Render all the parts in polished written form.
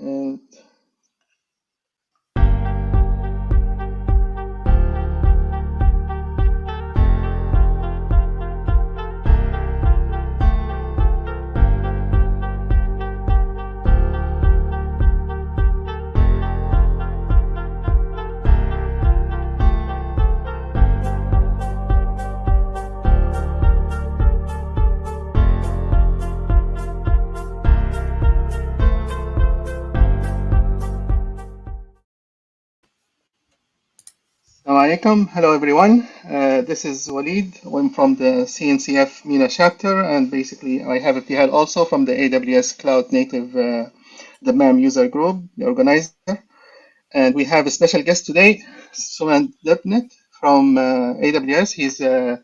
And Assalamu alaikum. Hello, everyone. This is Walid. I'm from the CNCF MENA chapter, and basically I have Ibtihal also from the AWS Cloud Native the MAM user group, the organizer. And we have a special guest today, Suman Debnet from AWS. He's a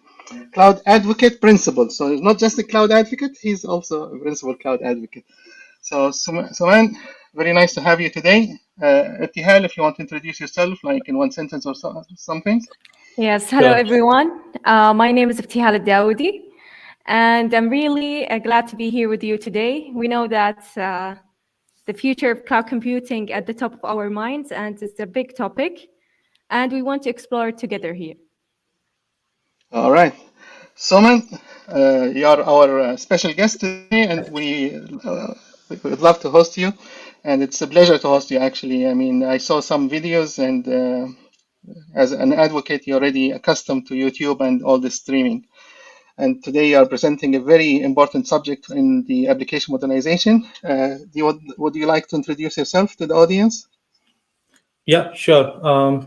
cloud advocate principal. So he's not just a cloud advocate, he's also a principal cloud advocate. So Suman, very nice to have you today. Ibtihal, if you want to introduce yourself, like in one sentence or something. Yes, hello Sure. everyone. My name is Ibtihal Dawoudi, and I'm really glad to be here with you today. We know that the future of cloud computing at the top of our minds, and it's a big topic, and we want to explore it together here. All right. Suman, you are our special guest today, and we would love to host you. And it's a pleasure to host you, actually. I mean, I saw some videos, and as an advocate, you're already accustomed to YouTube and all this streaming. And today you are presenting a very important subject in the application modernization. Would you like to introduce yourself to the audience? Yeah, sure.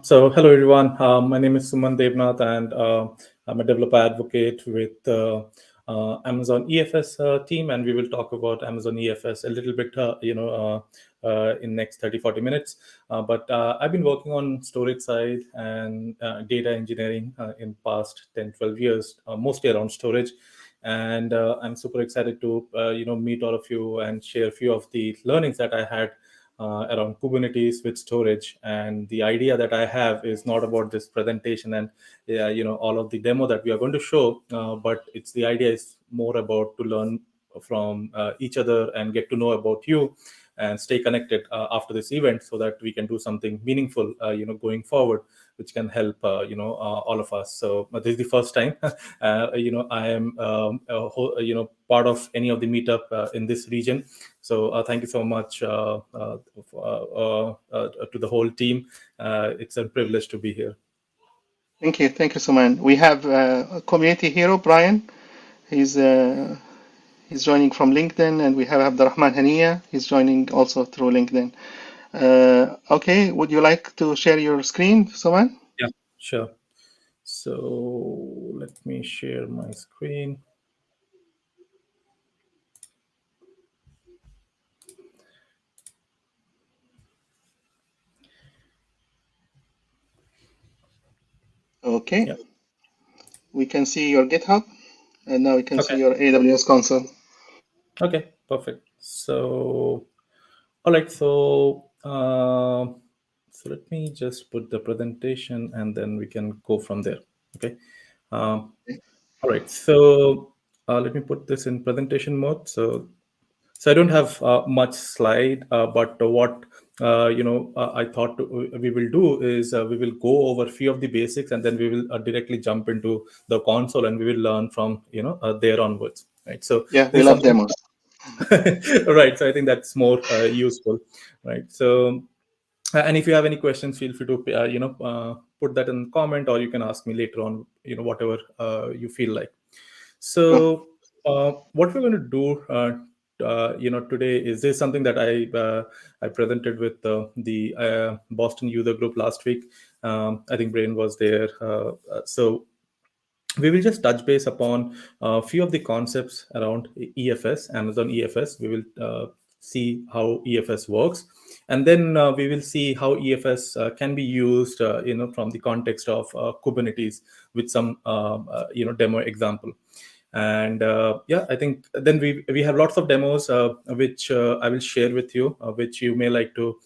So hello, everyone. My name is Suman Devnath, and I'm a developer advocate with Amazon EFS team, and we will talk about Amazon EFS a little bit, in next 30-40 minutes. But I've been working on storage side and data engineering in past 10-12 years, mostly around storage. And I'm super excited to meet all of you and share a few of the learnings that I had around Kubernetes with storage. And the idea that I have is not about this presentation and all of the demo that we are going to show, but it's the idea is more about to learn from each other and get to know about you and stay connected after this event, so that we can do something meaningful going forward, which can help all of us. So this is the first time I am part of any of the meetup in this region. So thank you so much to the whole team. It's a privilege to be here. Thank you, Suman. We have a community hero, Brian. He's joining from LinkedIn, and we have Abdurrahman Hania. He's joining also through LinkedIn. Okay, would you like to share your screen, Suman? Yeah, sure. So let me share my screen. Okay. Yeah. We can see your GitHub, and now we can see your AWS console. Okay, perfect. So, all right. So let me just put the presentation, and then we can go from there. Okay. All right. So let me put this in presentation mode. So I don't have much slide, but what I thought we will do is we will go over a few of the basics, and then we will directly jump into the console, and we will learn from there onwards. Right. So yeah, we love demos. Right. So I think that's more useful. Right. So. And if you have any questions, feel free to put that in the comment, or you can ask me later on. Whatever you feel like. So what we're going to do today is this something that I presented with the Boston user group last week. I think Brain was there. So we will just touch base upon a few of the concepts around EFS, Amazon EFS. We will see how EFS works, and then we will see how EFS can be used, from the context of Kubernetes with some, demo example. And I think then we have lots of demos which I will share with you, which you may like to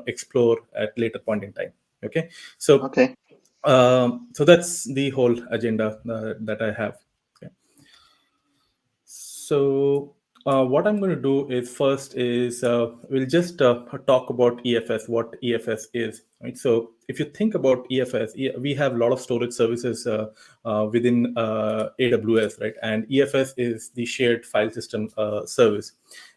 explore at later point in time. Okay, so okay. So that's the whole agenda that I have. Okay. So What I'm going to do is first is we'll just talk about EFS, what EFS is. Right. So if you think about EFS, we have a lot of storage services within AWS, right? And EFS is the shared file system service,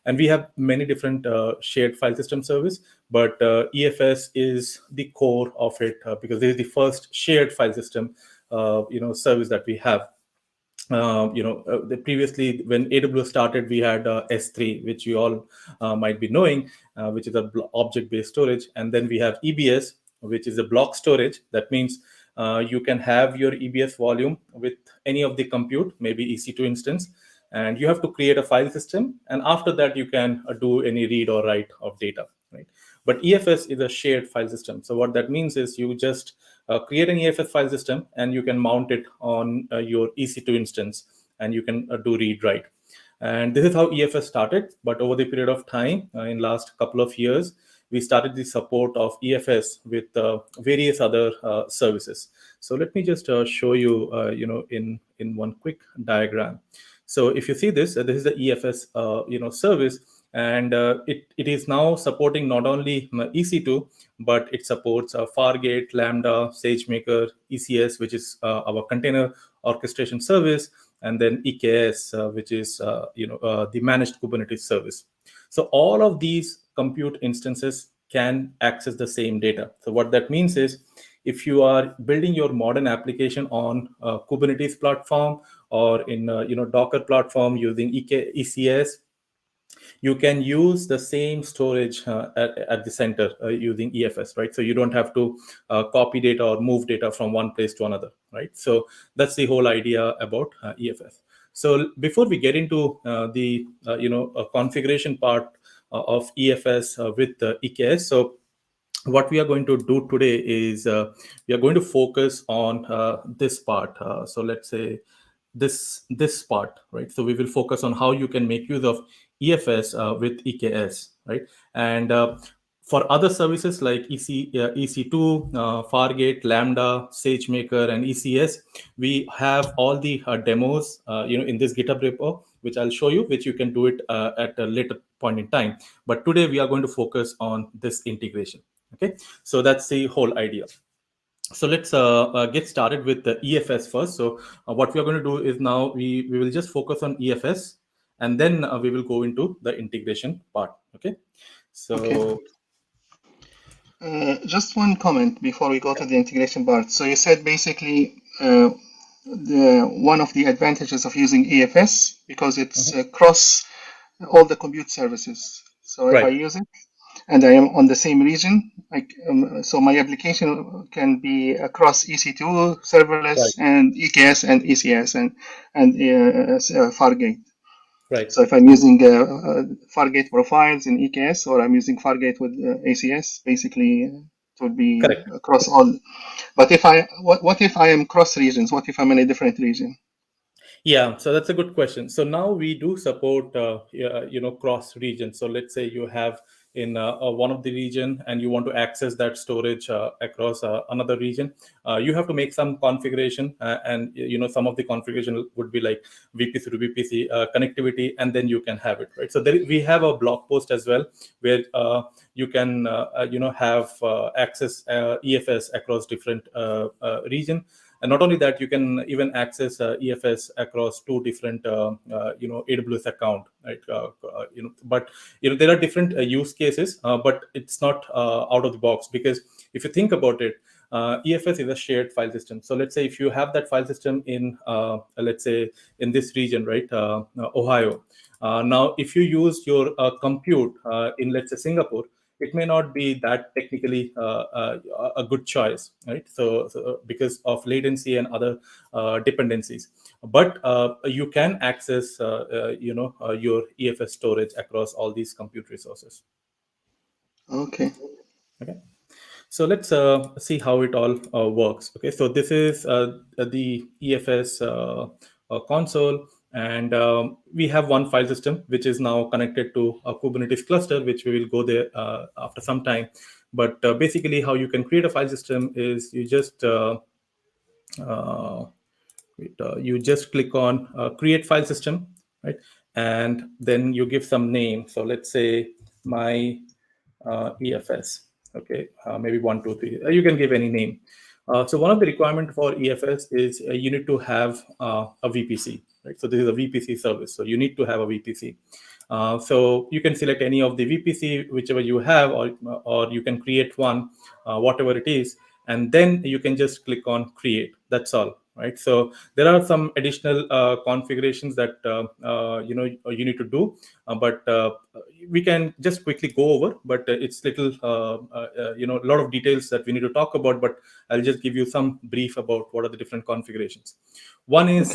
and we have many different shared file system service. But EFS is the core of it because this is the first shared file system, service that we have. Previously when AWS started, we had S3, which you all might be knowing, which is a object-based storage, and then we have EBS, which is a block storage. That means you can have your EBS volume with any of the compute, maybe EC2 instance, and you have to create a file system, and after that you can do any read or write of data, right? But EFS is a shared file system. So what that means is you just create an EFS file system and you can mount it on your EC2 instance, and you can do read write. And this is how EFS started. But over the period of time, in last couple of years, we started the support of EFS with various other services. So let me just show you, in one quick diagram. So if you see this, this is the EFS, service, and it is now supporting not only EC2, but it supports Fargate, Lambda, SageMaker, ECS, which is our container orchestration service, and then EKS, which is the managed Kubernetes service. So all of these compute instances can access the same data. So what that means is, if you are building your modern application on Kubernetes platform or in Docker platform using ECS, you can use the same storage at the center using EFS, right? So you don't have to copy data or move data from one place to another, right? So that's the whole idea about EFS. So before we get into the configuration part of EFS with EKS, so what we are going to do today is we are going to focus on this part. So let's say this part, right? So we will focus on how you can make use of EFS with EKS, right? And for other services like EC2, Fargate, Lambda, SageMaker, and ECS, we have all the demos, in this GitHub repo, which I'll show you, which you can do it at a later point in time. But today we are going to focus on this integration. Okay, so that's the whole idea. So let's get started with the EFS first. So what we are going to do is now we will just focus on EFS, and then we will go into the integration part. Okay. So Okay. Just one comment before we go to the integration part. So you said basically one of the advantages of using EFS because it's across all the compute services. So if I right, use it and I am on the same region, so my application can be across EC2, right, serverless, and EKS and ECS and Fargate. right. So if I'm using Fargate profiles in EKS or I'm using Fargate with ACS, basically it would be Correct. across all. But if what if I am cross regions? What if I'm in a different region? Yeah, so that's a good question. So now we do support, cross region. So let's say you have in one of the region and you want to access that storage across another region. You have to make some configuration, and some of the configuration would be like VPC to VPC connectivity, and then you can have it, right? So we have a blog post as well where you can have access EFS across different region. And not only that, you can even access EFS across two different, AWS account, right? But there are different use cases, but it's not out of the box, because if you think about it, EFS is a shared file system. So let's say if you have that file system in, let's say in this region, right, Ohio. Now, if you use your compute in, let's say, Singapore, it may not be that technically a good choice, right? So because of latency and other dependencies, but you can access, your EFS storage across all these compute resources. Okay. Okay. So let's see how it all works. Okay, so this is the EFS console, and we have one file system which is now connected to a Kubernetes cluster, which we will go there after some time. But basically, how you can create a file system is you just you just click on create file system, right? and then you give some name. So let's say my EFS. Okay, maybe 1, 2, 3. You can give any name. So one of the requirement for EFS is you need to have a VPC, right? So this is a VPC service. So you need to have a VPC. So you can select any of the VPC, whichever you have, or you can create one, whatever it is, and then you can just click on create. That's all, right? So there are some additional configurations that you need to do, but we can just quickly go over. But it's little a lot of details that we need to talk about. But I'll just give you some brief about what are the different configurations. One is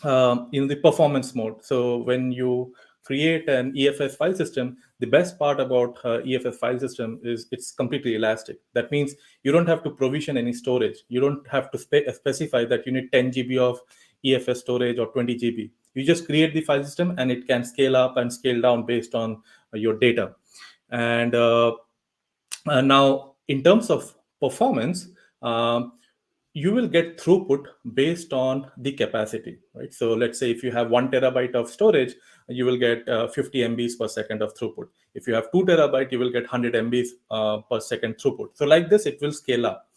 Okay. the performance mode. So when you create an EFS file system, the best part about EFS file system is it's completely elastic. That means you don't have to provision any storage. You don't have to specify that you need 10 GB of EFS storage or 20 GB. You just create the file system and it can scale up and scale down based on your data. And now, in terms of performance, you will get throughput based on the capacity, right? So let's say if you have 1 terabyte of storage, you will get 50 MBs per second of throughput. If you have 2 terabyte, you will get 100 MBs per second throughput. So like this, it will scale up.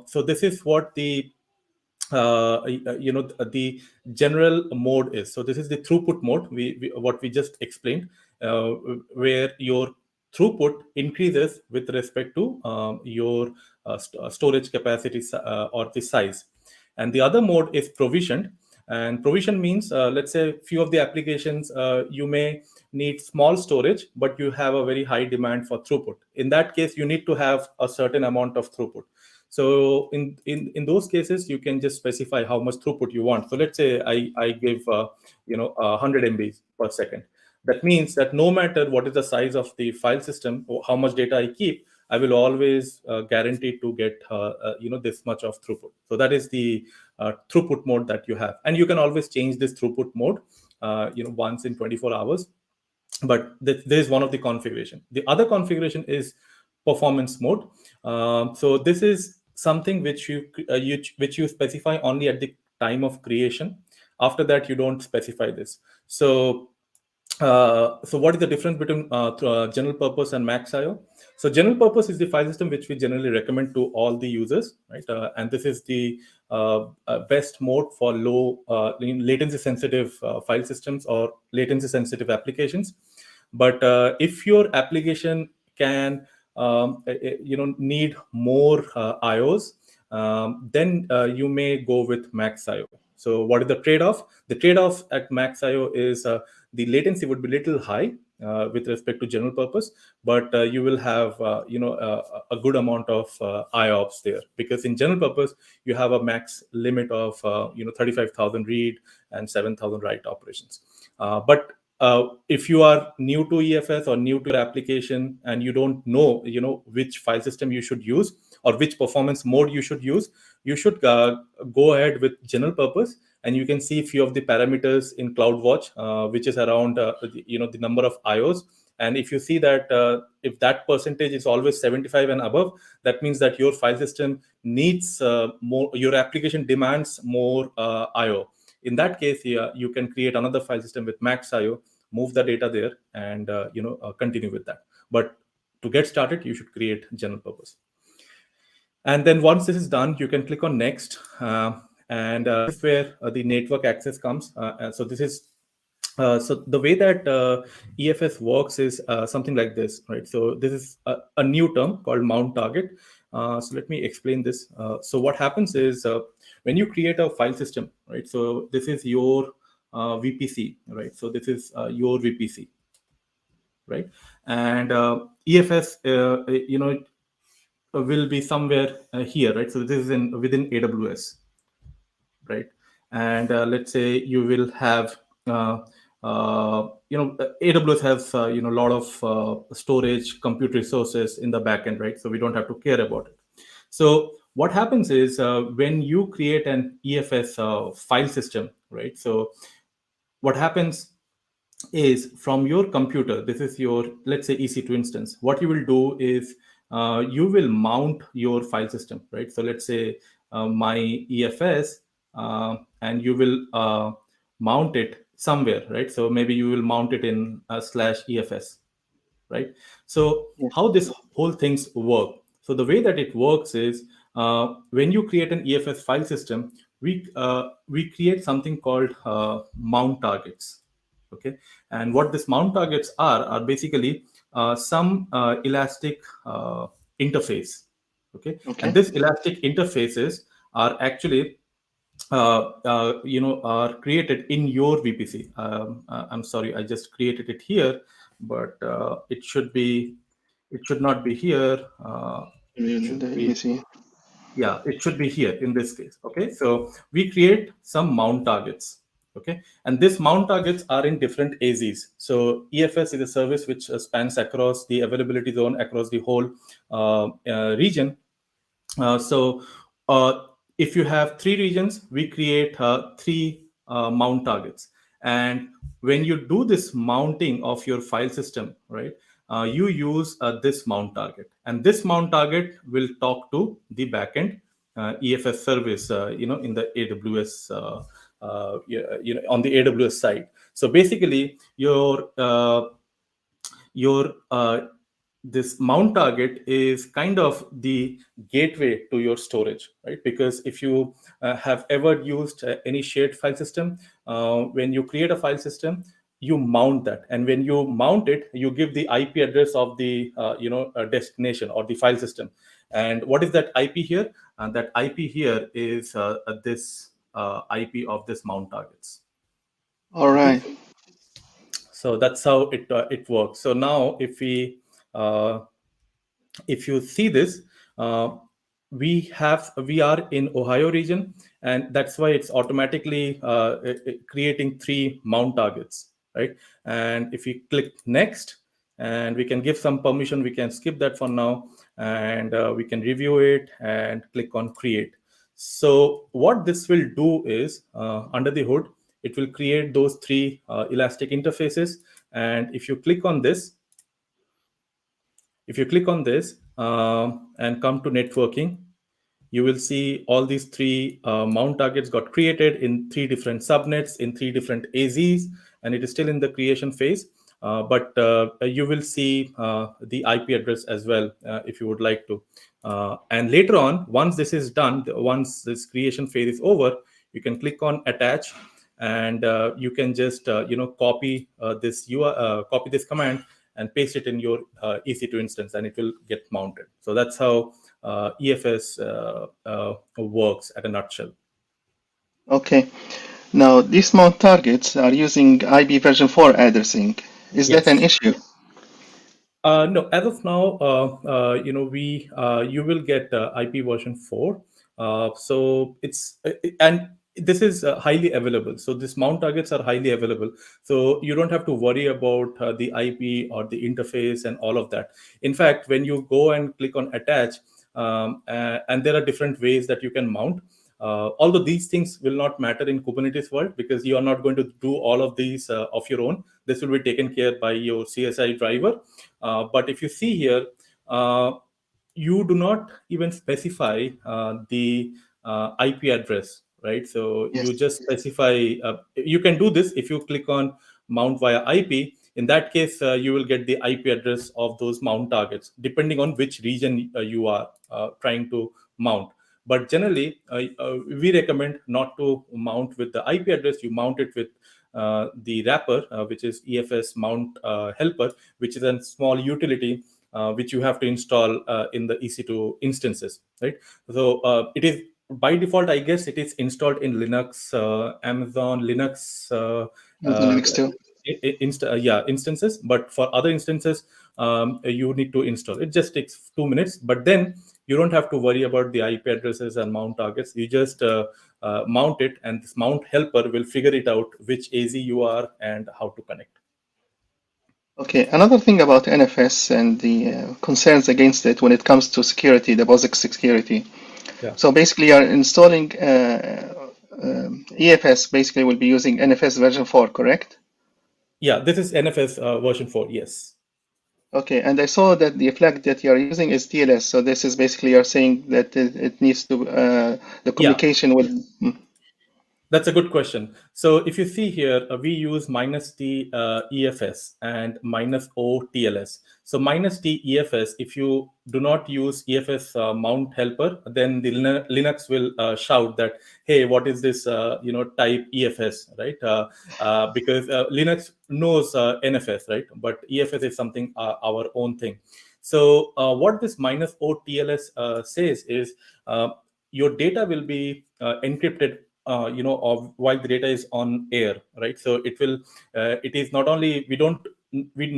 So this is what the the general mode is. So this is the throughput mode, what we just explained, where your throughput increases with respect to your storage capacity or the size. And the other mode is provisioned. And provision means, let's say, few of the applications you may need small storage, but you have a very high demand for throughput. In that case, you need to have a certain amount of throughput. So in those cases, you can just specify how much throughput you want. So let's say I give 100 MB per second. That means that no matter what is the size of the file system or how much data I keep, I will always guarantee to get this much of throughput. So that is the throughput mode that you have, and you can always change this throughput mode once in 24 hours. But there is one of the configuration. The other configuration is performance mode. So this is something which you specify only at the time of creation. After that, you don't specify this. So what is the difference between general purpose and max IO? So general purpose is the file system which we generally recommend to all the users, right? And this is the best mode for low latency sensitive file systems or latency sensitive applications. But if your application can need more IOs, then you may go with max IO. So what is the trade-off? The trade-off at max IO is the latency would be little high with respect to general purpose, but you will have a good amount of IOPS there, because in general purpose you have a max limit of 35,000 read and 7,000 write operations. But if you are new to EFS or new to your application and you don't know which file system you should use or which performance mode you should use, you should go ahead with general purpose, and you can see a few of the parameters in CloudWatch, which is around the number of IOs. And if you see that if that percentage is always 75 and above, that means that your file system needs more, your application demands more IO. In that case, you can create another file system with max IO, move the data there, and continue with that. But to get started, you should create general purpose. And then once this is done, you can click on next. And this is where the network access comes. So this is so the way that EFS works is something like this, right? So this is a new term called mount target. So let me explain this. So what happens is when you create a file system, right? So this is your VPC, right? So this is your VPC, right? And EFS, will be somewhere here, right? So this is within AWS, right? And let's say you will have AWS has a lot of storage compute resources in the backend, right? So we don't have to care about it. So what happens is when you create an EFS file system, right? So what happens is from your computer, this is your, let's say, EC2 instance. What you will do is you will mount your file system, right? So let's say my EFS, and you will mount it somewhere, right? So maybe you will mount it in /EFS, right? So Yes. how this whole things work? So the way that it works is when you create an EFS file system, we create something called mount targets. Okay, and what this mount targets are basically some elastic interface. Okay, and Okay. this elastic interfaces are actually are created in your VPC. I'm sorry, I just created it here, but it should not be here. It should The be, ABC. yeah, it should be here in this case. Okay, so we create some mount targets. Okay, and these mount targets are in different AZs. So EFS is a service which spans across the availability zone, across the whole region. So if you have three regions, we create three mount targets. And when you do this mounting of your file system, right, you use this mount target. And this mount target will talk to the backend EFS service, in the AWS, on the AWS side. So basically, your this mount target is kind of the gateway to your storage, right? Because if you have ever used any shared file system, when you create a file system, you mount that, and when you mount it, you give the IP address of the destination or the file system. And what is that IP here? That IP here is this IP of this mount targets. All Okay, right. so that's how it works. So now uh, if you see this, uh, we are in Ohio region, and that's why it's automatically creating three mount targets, right? And if we click next, and we can give some permission, we can skip that for now, and we can review it and click on create. So what this will do is, under the hood, it will create those three elastic interfaces. And if you click on this, and come to networking, you will see all these three mount targets got created in three different subnets in three different AZs, and it is still in the creation phase. But you will see the IP address as well, if you would like to. And later on, once this is done, once this creation phase is over, you can click on attach, and you can just copy copy this command and paste it in your EC2 instance, and it will get mounted. So that's how EFS works at a nutshell. Okay. Now, these mount targets are using IB version 4 addressing. Is that an Yes. issue? No, as of now, you will get IP version 4. So it's and this is highly available. So these mount targets are highly available. So you don't have to worry about the IP or the interface and all of that. In fact, when you go and click on attach, and there are different ways that you can mount. Although these things will not matter in Kubernetes world, because you are not going to do all of these of your own. This will be taken care by your CSI driver. But if you see here, you do not even specify the IP address, right? So Yes. you just specify, you can do this if you click on mount via IP. In that case, you will get the IP address of those mount targets, depending on which region you are trying to mount. But generally, we recommend not to mount with the IP address. You mount it with the wrapper, which is EFS mount helper, which is a small utility which you have to install in the EC2 instances, right? So it is by default, I guess it is installed in Linux, Amazon Linux, Amazon Linux too. instances. But for other instances, you need to install. It just takes 2 minutes, but then you don't have to worry about the IP addresses and mount targets. You just mount it, and this mount helper will figure it out which AZ you are and how to connect. Okay, another thing about NFS and the concerns against it when it comes to security, the POSIX security. Yeah. So basically, you're installing EFS. Basically, will be using NFS version 4, correct? Yeah, this is NFS version 4. Yes. Okay, and I saw that the flag that you're using is TLS. So this is basically you're saying that it needs to the communication with. That's a good question. So if you see here, we use -t EFS and -o TLS. So -t EFS, if you do not use EFS mount helper, then the Linux will shout that, hey, what is this, type EFS, right? Because Linux knows NFS, right? But EFS is something our own thing. So what this -o TLS says is your data will be encrypted while the data is on air, right? So it will it is not only we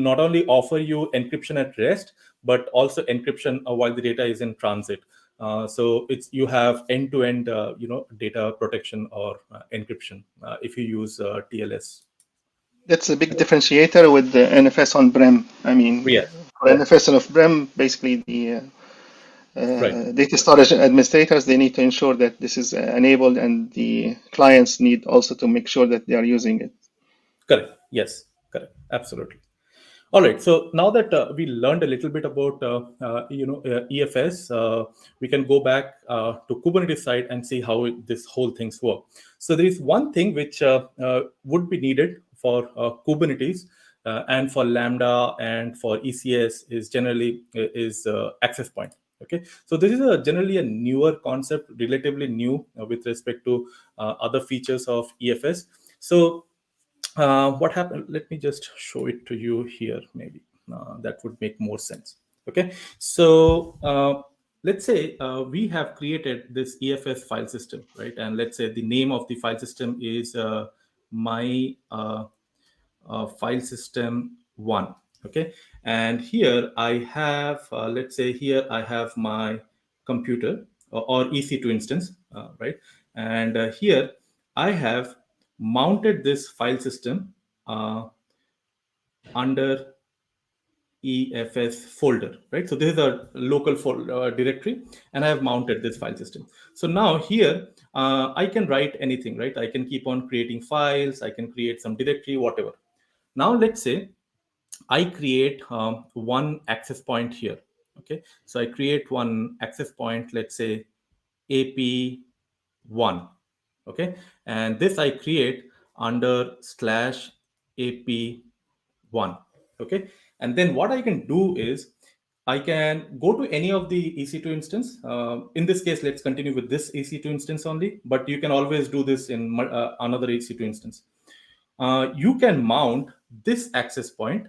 not only offer you encryption at rest, but also encryption while the data is in transit. So it's you have end-to-end data protection or encryption if you use TLS. That's a big differentiator with the NFS on-prem. I mean, Yes. for NFS on off-prem, basically the Right. data storage administrators, they need to ensure that this is enabled, and the clients need also to make sure that they are using it. Correct. Yes. Correct. Absolutely. All right. So now that we learned a little bit about EFS, we can go back to Kubernetes side and see how this whole things work. So there is one thing which would be needed for Kubernetes and for Lambda and for ECS is generally is access point. Okay, so this is generally a newer concept, relatively new with respect to other features of EFS. So what happened, let me just show it to you here, maybe that would make more sense. Okay, so let's say we have created this EFS file system, right? And let's say the name of the file system is my file system 1. Okay, and here I have let's say here I have my computer or EC2 instance, right? And here I have mounted this file system under EFS folder, right? So this is a local directory, and I have mounted this file system. So now here I can write anything, right? I can keep on creating files, I can create some directory, whatever. Now let's say I create one access point here. Okay, so I create one access point, let's say AP1. Okay, and this I create under /AP1. Okay, and then what I can do is I can go to any of the EC2 instance. In this case, let's continue with this EC2 instance only, but you can always do this in another EC2 instance. You can mount this access point,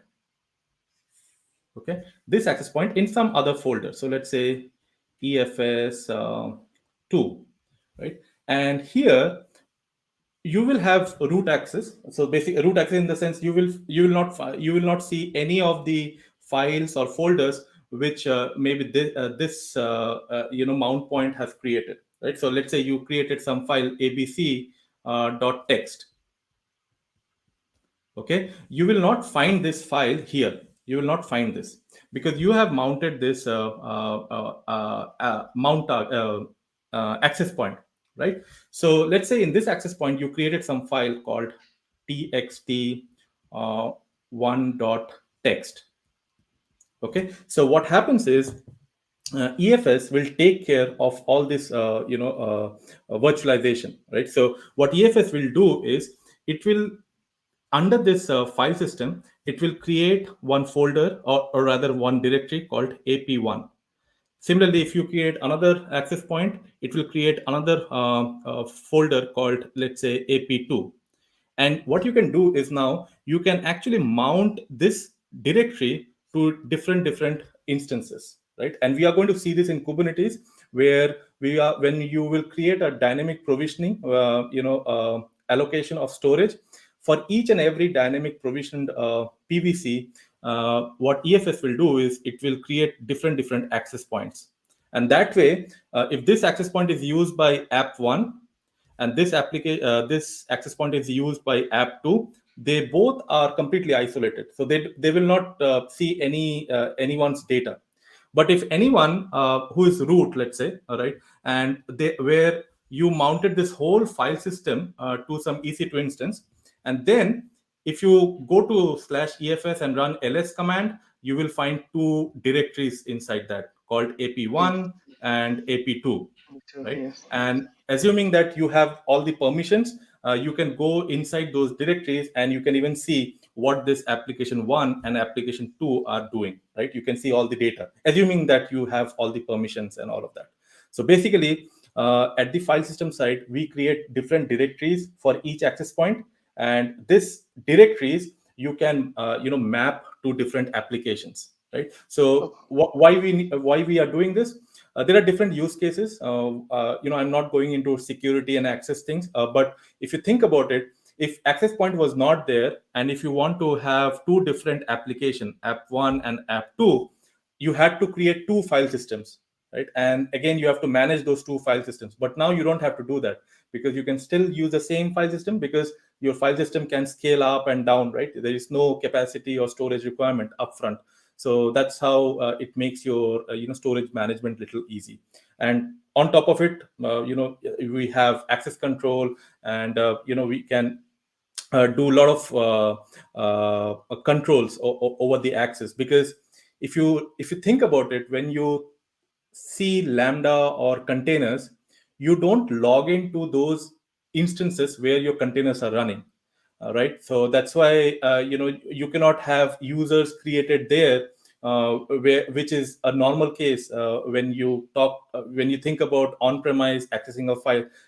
okay, this access point in some other folder. So let's say EFS2, right? And here you will have root access. So basically root access in the sense you will not see any of the files or folders which maybe this mount point has created, right? So let's say you created some file abc .text. Okay, you will not find this file here. You will not find this because you have mounted this access point, right? So let's say in this access point you created some file called txt1.text. Okay, so what happens is EFS will take care of all this virtualization, right? So what EFS will do is it will, under this file system, it will create one folder or rather one directory called AP1. Similarly, if you create another access point, it will create another folder called, let's say, AP2. And what you can do is now you can actually mount this directory to different instances, right? And we are going to see this in Kubernetes, where when you will create a dynamic provisioning, allocation of storage for each and every dynamic provisioned PVC. What EFS will do is it will create different access points, and that way, if this access point is used by app1 and this access point is used by app2, they both are completely isolated, so they will not see anyone's data. But if anyone who is root, let's say, all right, and where you mounted this whole file system to some EC2 instance, and then if you go to /EFS and run ls command, you will find two directories inside that called AP1 and AP2, right? Yes. And assuming that you have all the permissions, you can go inside those directories and you can even see what this application 1 and application 2 are doing, right? You can see all the data, assuming that you have all the permissions and all of that. So basically, at the file system side, we create different directories for each access point, and this directories you can map to different applications, right? So why we are doing this? There are different use cases. I'm not going into security and access things, but if you think about it, if access point was not there, and if you want to have two different application, app 1 and app 2, you had to create two file systems, right? And again, you have to manage those two file systems. But now you don't have to do that, because you can still use the same file system, because your file system can scale up and down, right? There is no capacity or storage requirement upfront. So that's how it makes your storage management little easy. And on top of it, we have access control, and we can do a lot of controls over the access. Because if you think about it, when you see Lambda or containers, you don't log into those instances where your containers are running, right? So that's why you cannot have users created there, which is a normal case when you think about on-premise accessing a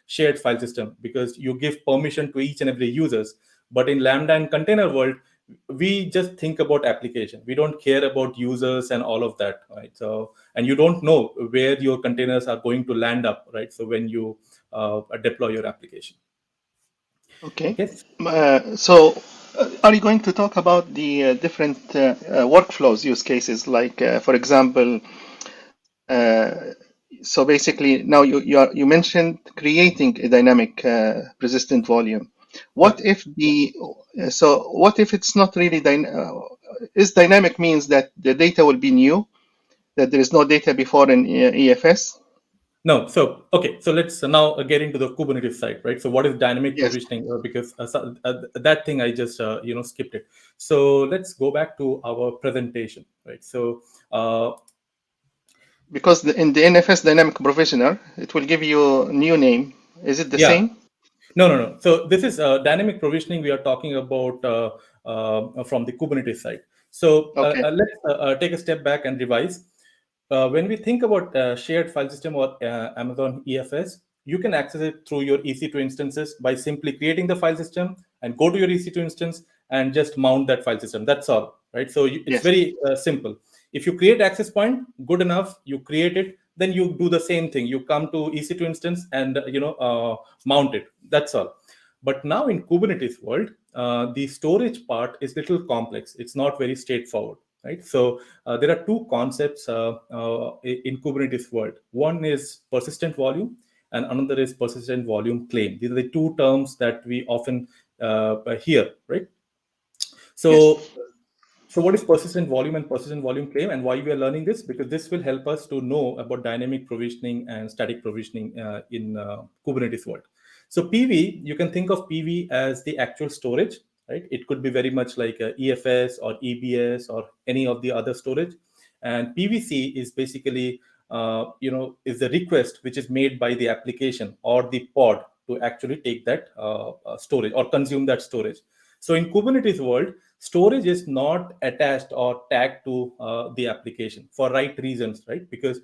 shared file system, because you give permission to each and every users. But in Lambda and container world, we just think about application. We don't care about users and all of that, right? So, and you don't know where your containers are going to land up, right? So when you deploy your application. Okay. Okay. Are you going to talk about the different workflows use cases? Like, for example, so basically now you mentioned creating a dynamic persistent volume. What if it's not really is dynamic means that the data will be new, that there is no data before in EFS? No. So, okay. So let's now get into the Kubernetes side, right? So what is dynamic Yes. provisioning? Because that thing I just, skipped it. So let's go back to our presentation, right? So, because in the NFS dynamic provisioner, it will give you a new name. Is it the same? No. So this is dynamic provisioning we are talking about from the Kubernetes side. So Okay. let's take a step back and revise. When we think about shared file system or Amazon EFS, you can access it through your EC2 instances by simply creating the file system and go to your EC2 instance and just mount that file system. That's all, right? So it's very simple. If you create access point, good enough, you create it, then you do the same thing. You come to EC2 instance and mount it. That's all. But now in Kubernetes world, the storage part is little complex. It's not very straightforward, right? So there are two concepts in Kubernetes world. One is persistent volume, and another is persistent volume claim. These are the two terms that we often hear, right? So, so what is persistent volume and persistent volume claim, and why we are learning this? Because this will help us to know about dynamic provisioning and static provisioning in Kubernetes world. So PV, you can think of PV as the actual storage, right? It could be very much like EFS or EBS or any of the other storage. And PVC is basically, is the request which is made by the application or the pod to actually take that storage or consume that storage. So in Kubernetes world, storage is not attached or tagged to the application for right reasons, right? Because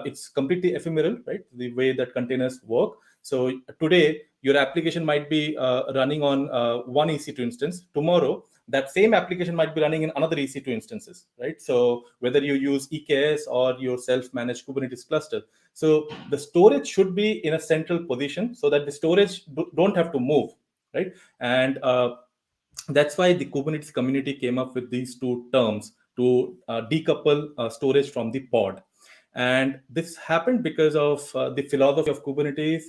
it's completely ephemeral, right? The way that containers work. So today, your application might be running on one EC2 instance. Tomorrow, that same application might be running in another EC2 instances, right? So whether you use EKS or your self-managed Kubernetes cluster. So the storage should be in a central position so that the storage don't have to move, right? And that's why the Kubernetes community came up with these two terms to decouple storage from the pod. And this happened because of the philosophy of Kubernetes.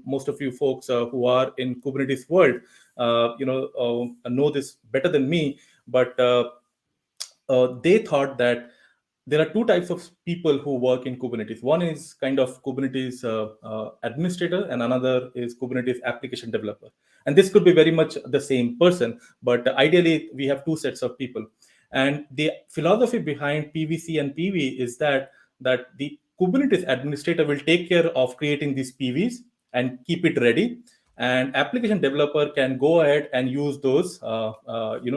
Most of you folks who are in Kubernetes world, know this better than me, but they thought that there are two types of people who work in Kubernetes. One is kind of Kubernetes administrator, and another is Kubernetes application developer. And this could be very much the same person, but ideally we have two sets of people. And the philosophy behind PVC and PV is that the Kubernetes administrator will take care of creating these PVs and keep it ready. and application developer can go ahead and use those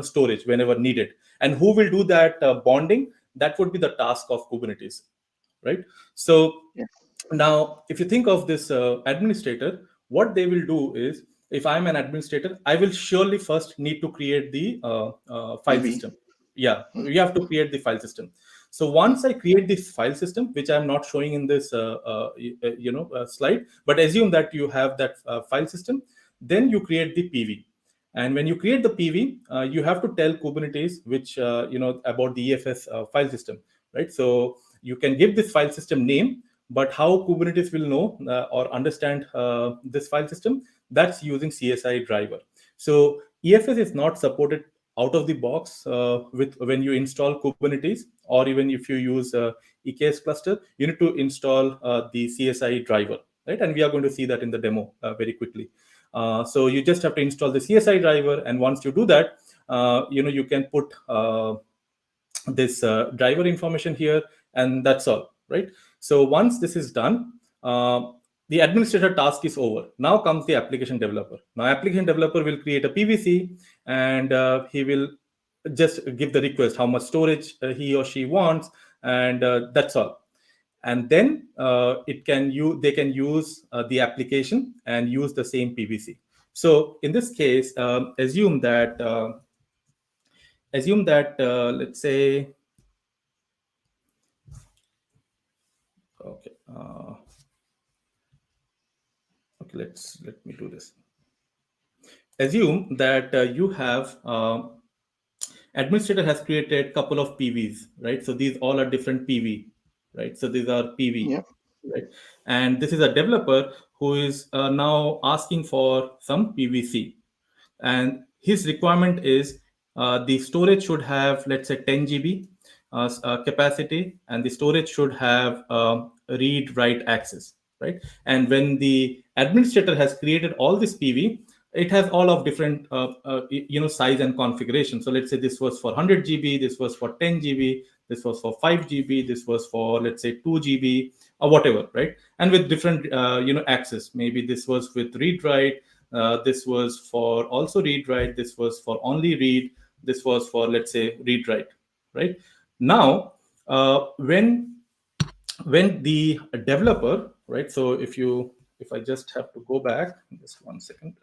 storage whenever needed. And who will do that bonding? That would be the task of Kubernetes, right? So Yes. now, if you think of this administrator, what they will do is, if I'm an administrator, I will surely first need to create the file PV. system. Yeah, you have to create the file system. So once I create this file system, which I'm not showing in this slide, but assume that you have that file system, then you create the PV. And when you create the PV, you have to tell Kubernetes which about the EFS file system, right? So you can give this file system name, but how Kubernetes will know or understand this file system? That's using CSI driver. So EFS is not supported out of the box with when you install Kubernetes, or even if you use EKS cluster, you need to install the CSI driver, right? And we are going to see that in the demo very quickly. So you just have to install the CSI driver, and once you do that, you can put this driver information here, and that's all, right? So once this is done, the administrator task is over. Now comes the application developer. Now application developer will create a PVC, and he will just give the request how much storage he or she wants, and that's all. And then they can use the application and use the same PVC. So in this case, assume that let's say, okay, let me do this. Assume that you have administrator has created a couple of PVs, right? So these all are different PV, right? So these are PV, Yeah. right? And this is a developer who is now asking for some PVC, and his requirement is the storage should have, let's say, 10 GB capacity, and the storage should have read write access, right? And when the administrator has created all this PV, it has all of different size and configuration. So let's say this was for 100 GB, this was for 10 GB, this was for 5 GB, this was for, let's say, 2 GB, or whatever, right? And with different access. Maybe this was with read write, this was for also read write, this was for only read, this was for, let's say, read write, right? Now when the developer, right? So if I just have to go back just one second,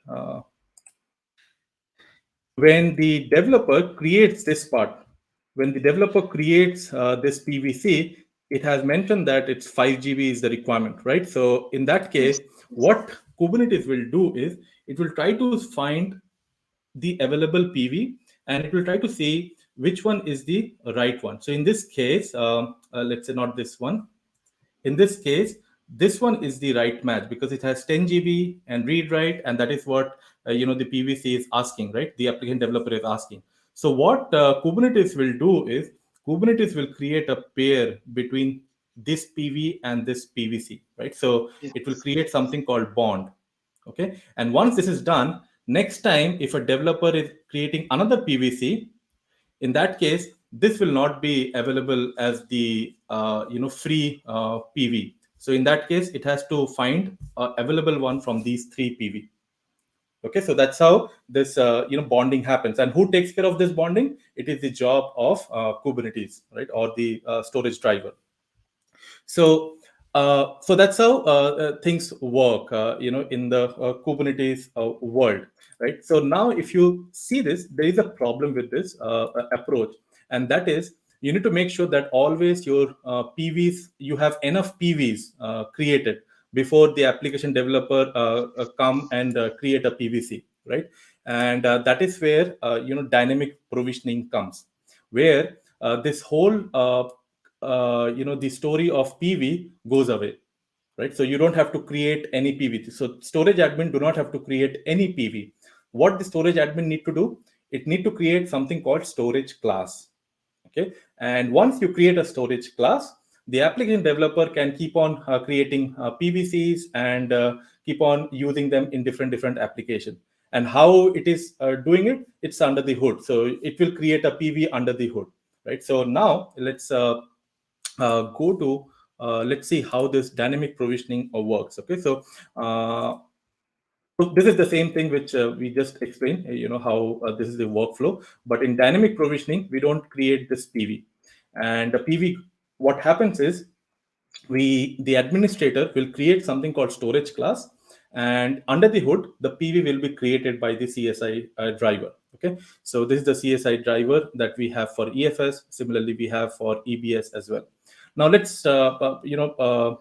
when the developer creates this part, when the developer creates this PVC, it has mentioned that it's 5 GB is the requirement, right? So in that case, what Kubernetes will do is it will try to find the available PV, and it will try to see which one is the right one. So in this case, let's say not this one. In this case, this one is the right match because it has 10 GB and read write, and that is what the PVC is asking, right? The application developer is asking. So what Kubernetes will do is Kubernetes will create a pair between this PV and this PVC, right? So Yes. it will create something called bond. Okay, and once this is done, next time if a developer is creating another PVC, in that case, this will not be available as the free PV. So in that case, it has to find available one from these three PV. Okay, so that's how this bonding happens. And who takes care of this bonding? It is the job of Kubernetes, right, or the storage driver. So that's how things work, in the Kubernetes world, right? So now, if you see this, there is a problem with this approach, and that is you need to make sure that always your PVs, you have enough PVs created before the application developer come and create a PVC, right? And that is where dynamic provisioning comes, where this whole the story of PV goes away, right? So you don't have to create any PV. So storage admin do not have to create any PV. What the storage admin need to do? It need to create something called storage class. Okay, and once you create a storage class, the application developer can keep on creating PVCs and keep on using them in different applications. And how it is doing it? It's under the hood. So it will create a PV under the hood, right? So now let's go to let's see how this dynamic provisioning works. Okay, so So this is the same thing which we just explained, how this is the workflow. But in dynamic provisioning, we don't create this PV. And the PV, what happens is the administrator will create something called storage class, and under the hood, the PV will be created by the CSI driver. Okay, so this is the CSI driver that we have for EFS. Similarly, we have for EBS as well. Now let's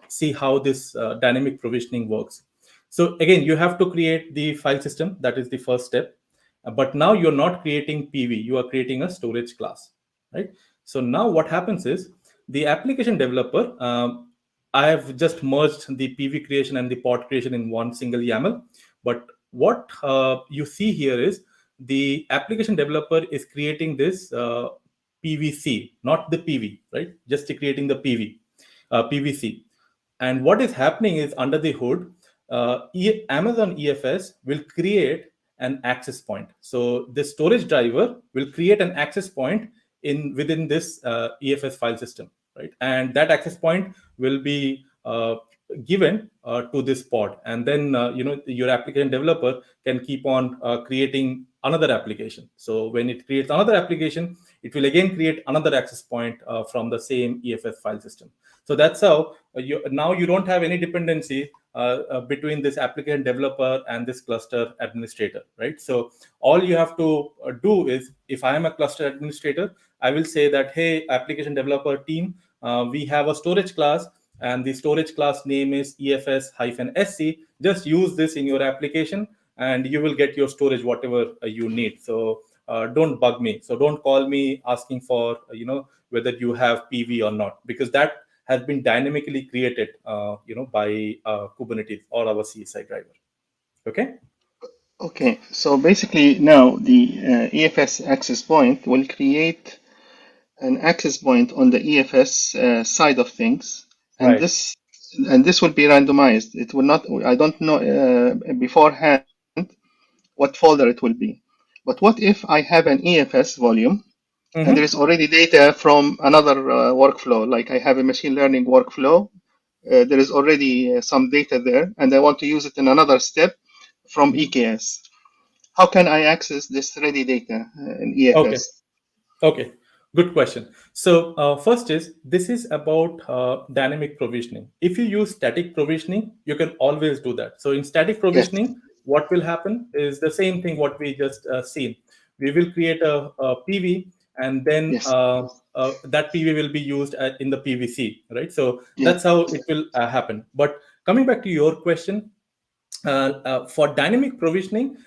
see how this dynamic provisioning works. So again, you have to create the file system. That is the first step. But now you're not creating PV, you are creating a storage class, right? So now what happens is the application developer, I have just merged the PV creation and the pod creation in one single YAML. But what you see here is the application developer is creating this PVC, not the PV, right? Just creating the PVC. And what is happening is under the hood, Amazon EFS will create an access point. So the storage driver will create an access point within this EFS file system, right? And that access point will be given to this pod, and then your application developer can keep on creating another application. So when it creates another application, it will again create another access point from the same EFS file system. So that's how now you don't have any dependency between this application developer and this cluster administrator, right? So all you have to do is, if I am a cluster administrator, I will say that, hey, application developer team, we have a storage class, and the storage class name is EFS-SC. Just use this in your application, and you will get your storage whatever you need. So don't bug me. So don't call me asking for whether you have PV or not, because that has been dynamically created by Kubernetes or our CSI driver. Okay. Okay, so basically now the EFS access point will create an access point on the EFS side of things, and Right. this will be randomized. It will not. I don't know beforehand what folder it will be. But what if I have an EFS volume and there is already data from another workflow, like I have a machine learning workflow. There is already some data there, and I want to use it in another step from EKS. How can I access this ready data in EFS? Okay. Good question. So first is, this is about dynamic provisioning. If you use static provisioning, you can always do that. So in static provisioning, what will happen is the same thing what we just seen. We will create a PV, and then that PV will be used in the PVC, right? So that's how it will happen. But coming back to your question, for dynamic provisioning,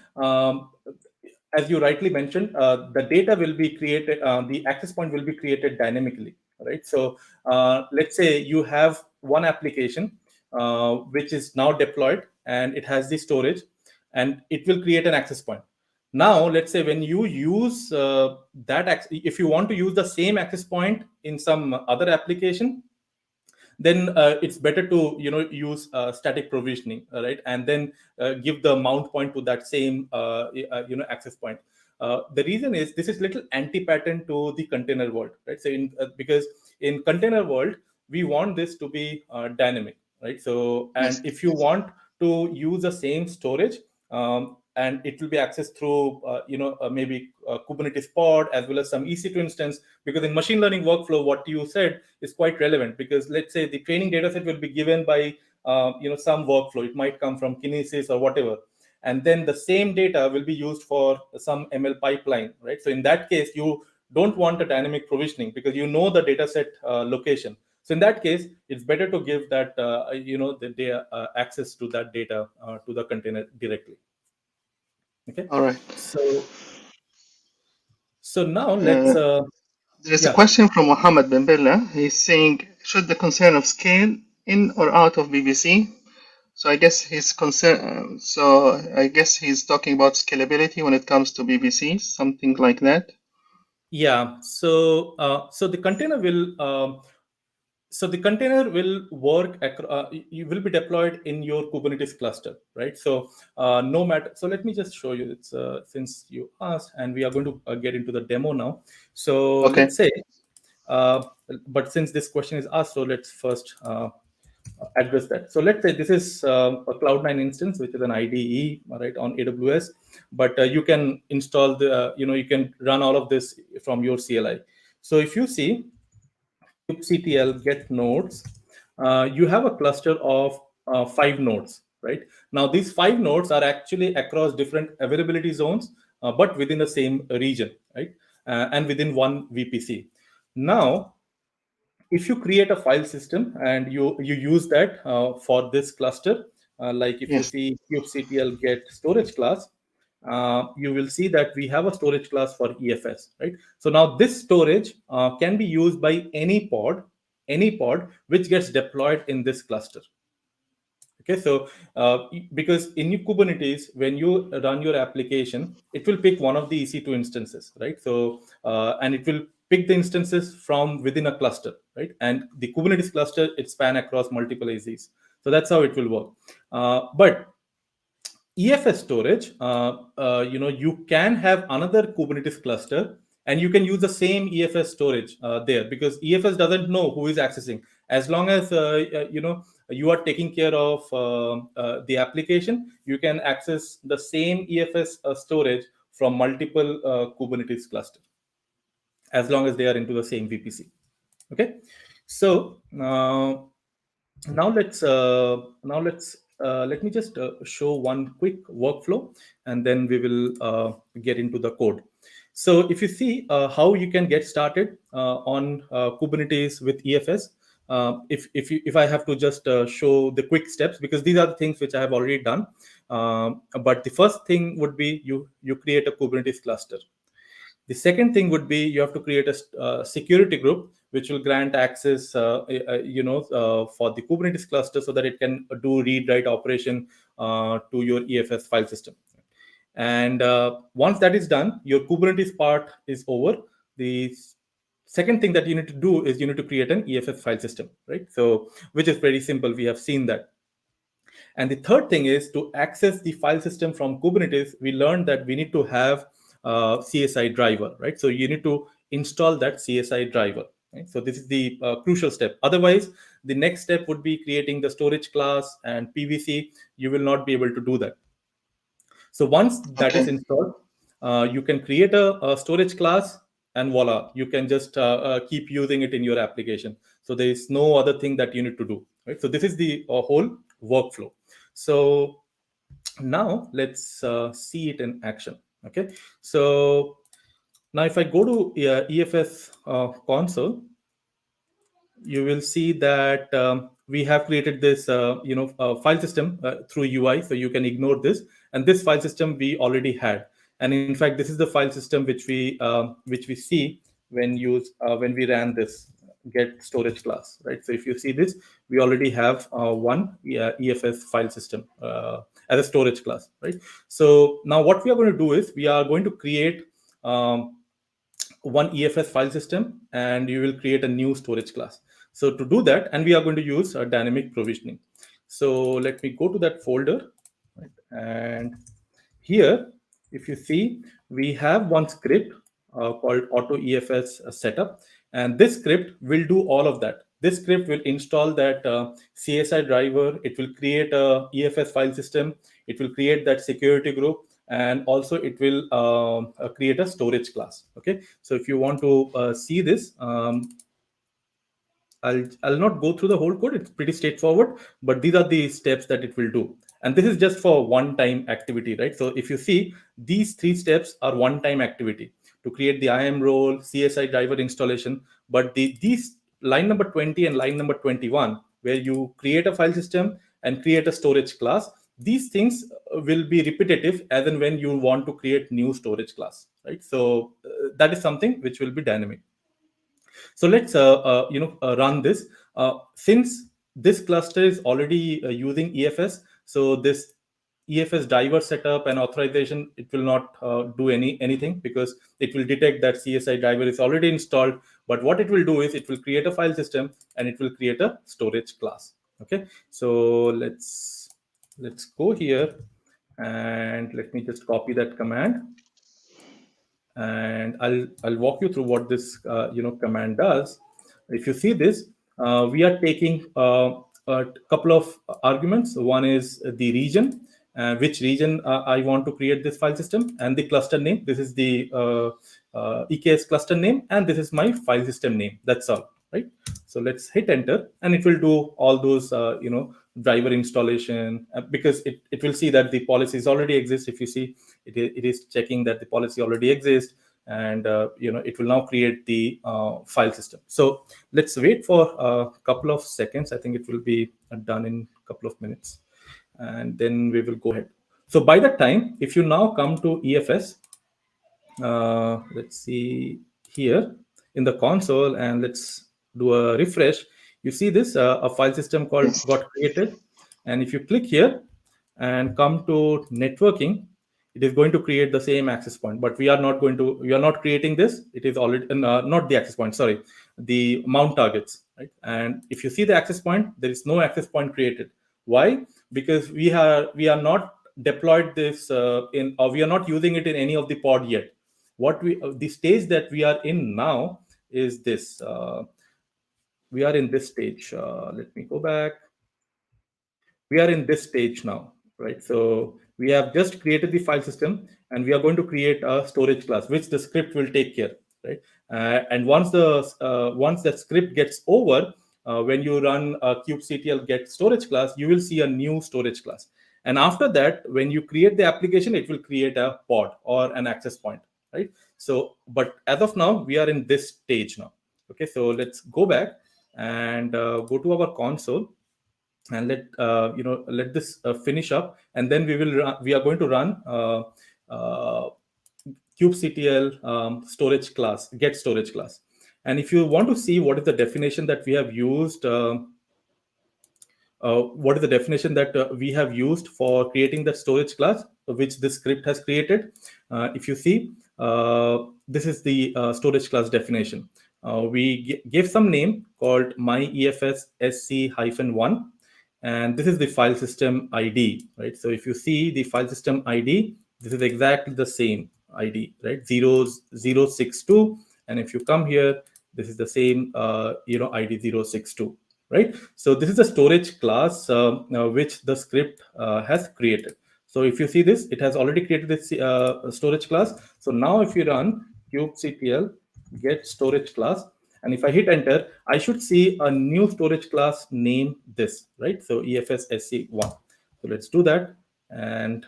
as you rightly mentioned, the data will be created, the access point will be created dynamically, right? So let's say you have one application which is now deployed, and it has the storage, and it will create an access point. Now, let's say when you use if you want to use the same access point in some other application, then it's better to use static provisioning, right? And then give the mount point to that same access point. The reason is this is little anti-pattern to the container world, right? So because in container world, we want this to be dynamic, right? So, and if you want to use the same storage, and it will be accessed through maybe Kubernetes pod as well as some EC2 instance, because in machine learning workflow, what you said is quite relevant, because let's say the training data set will be given by some workflow. It might come from Kinesis or whatever, and then the same data will be used for some ML pipeline, right? So in that case, you don't want a dynamic provisioning because you know the data set location. So in that case, it's better to give that the data access to that data to the container directly. Okay. All right. So now let's. There's a question from Mohammed Ben Bella. He's saying, should the concern of scale in or out of VPC? So I guess his concern. So I guess he's talking about scalability when it comes to VPC, something like that. Yeah. So the container will. So the container will work. You will be deployed in your Kubernetes cluster, right? So no matter. So let me just show you. It's since you asked, and we are going to get into the demo now. So let's say, but since this question is asked, so let's first address that. So let's say this is a Cloud9 instance, which is an IDE, right, on AWS. But you can install the, you can run all of this from your CLI. So if you see kubectl get nodes, you have a cluster of 5 nodes, right? Now these 5 nodes are actually across different availability zones, but within the same region, right? And within one VPC. Now, if you create a file system and you use that for this cluster, like if you Yes. see kubectl get storage class, you will see that we have a storage class for EFS, right? So now this storage can be used by any pod which gets deployed in this cluster. Okay, so because in your Kubernetes, when you run your application, it will pick one of the EC2 instances, right? So and it will pick the instances from within a cluster, right? And the Kubernetes cluster, it span across multiple AZs. So that's how it will work. But EFS storage, you can have another Kubernetes cluster and you can use the same EFS storage there, because EFS doesn't know who is accessing. As long as, you are taking care of the application, you can access the same EFS storage from multiple Kubernetes cluster, as long as they are into the same VPC. Okay, so let me just show one quick workflow, and then we will get into the code. So if you see how you can get started on Kubernetes with EFS, if I have to just show the quick steps, because these are the things which I have already done. But the first thing would be you create a Kubernetes cluster. The second thing would be you have to create a security group which will grant access, for the Kubernetes cluster, so that it can do read-write operation to your EFS file system. And once that is done, your Kubernetes part is over. The second thing that you need to do is you need to create an EFS file system, right? So, which is very simple. We have seen that. And the third thing is to access the file system from Kubernetes. We learned that we need to have CSI driver, right? So you need to install that CSI driver. Right? So this is the crucial step. Otherwise, the next step would be creating the storage class and PVC. You will not be able to do that. So once that is installed, you can create a storage class, and voila, you can just keep using it in your application. So there is no other thing that you need to do, right? So this is the whole workflow. So now let's see it in action. Okay, so now if I go to EFS console, you will see that we have created this file system through UI, so you can ignore this. And this file system we already had, and in fact this is the file system which we see when we ran this get storage class, right? So if you see this, we already have one EFS file system as a storage class, right? So now what we are going to do is we are going to create one EFS file system, and you will create a new storage class. So to do that, and we are going to use dynamic provisioning. So let me go to that folder, right? And here, if you see, we have one script called auto EFS setup, and this script will do all of that. This script will install that CSI driver. It will create a EFS file system. It will create that security group, and also it will create a storage class. Okay, so if you want to see this, I'll not go through the whole code. It's pretty straightforward, but these are the steps that it will do. And this is just for one-time activity, right? So if you see, these 3 steps are one-time activity to create the IAM role, CSI driver installation. But these line number 20 and line number 21, where you create a file system and create a storage class, these things will be repetitive as and when you want to create new storage class, right? So that is something which will be dynamic. So let's run this. Since this cluster is already using EFS, so this EFS driver setup and authorization, it will not do anything, because it will detect that CSI driver is already installed. But what it will do is it will create a file system and it will create a storage class. Okay, so let's go here, and let me just copy that command, and I'll walk you through what this command does. If you see this, we are taking a couple of arguments. One is the region, which region I want to create this file system, and the cluster name. This is the EKS cluster name, and this is my file system name. That's all, right? So let's hit enter, and it will do all those driver installation, because it will see that the policies already exist. If you see, it is checking that the policy already exists, and it will now create the file system. So let's wait for a couple of seconds. I think it will be done in a couple of minutes, and then we will go ahead. So by that time, if you now come to EFS, let's see here in the console, and let's do a refresh. You see this, a file system called Yes. got created, and if you click here and come to networking, it is going to create the same access point, but we are not creating this. It is already not the access point, sorry, the mount targets, right? And if you see the access point, there is no access point created. Why? Because we are not deployed this in, or we are not using it in any of the pod yet. What the stage that we are in now is this. We are in this stage. Let me go back. We are in this stage now, right? So we have just created the file system, and we are going to create a storage class, which the script will take care, right? And once that script gets over, when you run a kubectl get storage class, you will see a new storage class. And after that, when you create the application, it will create a pod or an access point, right? So, but as of now, we are in this stage now. Okay, so let's go back and go to our console, and let this finish up, and then we are going to run kubectl storage class, get storage class. And if you want to see what is the definition that we have used, what is the definition that we have used for creating that storage class, which this script has created. If you see, this is the storage class definition. We gave some name called myefs sc-1, and this is the file system ID, right? So if you see the file system ID, this is exactly the same ID, right? 0062, and if you come here, this is the same ID 062. Right? So this is the storage class which the script has created. So if you see this, it has already created this storage class. So now if you run kubectl get storage class, and if I hit enter, I should see a new storage class name this, right? So EFS SC1. So let's do that, and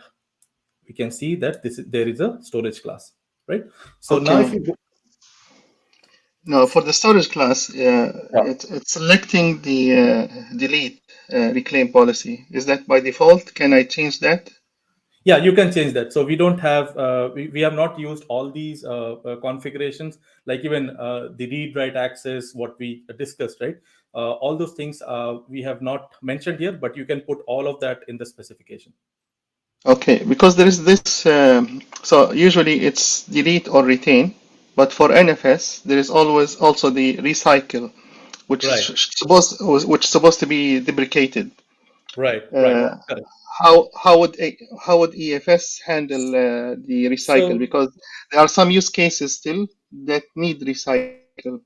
we can see that there is a storage class, right? So Okay. now if you go, Now, for the storage class, it's selecting the delete reclaim policy. Is that by default? Can I change that? Yeah, you can change that. So we don't have, we have not used all these configurations, like even the read write access, what we discussed, right? All those things we have not mentioned here, but you can put all of that in the specification. Okay, because there is this, so usually it's delete or retain, but for NFS, there is always also the recycle, which Right. is supposed to be deprecated. Right. Correct. How would EFS handle the recycle? So Because there are some use cases still that need recycle.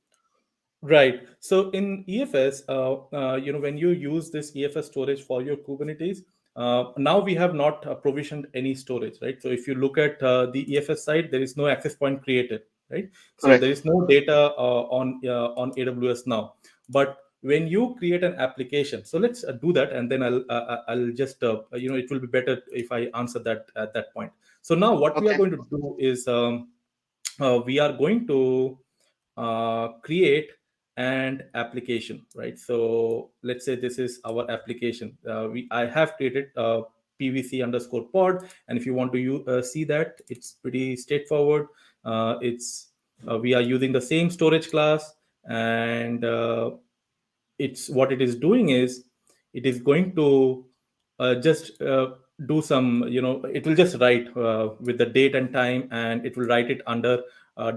right. So in EFS, when you use this EFS storage for your Kubernetes, now we have not provisioned any storage, right? So if you look at the EFS side, there is no access point created, right? So there Correct. is no data on AWS now. But when you create an application, so let's do that, and then I'll just it will be better if I answer that at that point. So now what we are Okay. going to do is we are going to create and application, right? So let's say this is our application. I have created pvc underscore pod, and if you want to see that, it's pretty straightforward. We are using the same storage class, and it's what it is doing is it is going to just do some, it will just write with the date and time, and it will write it under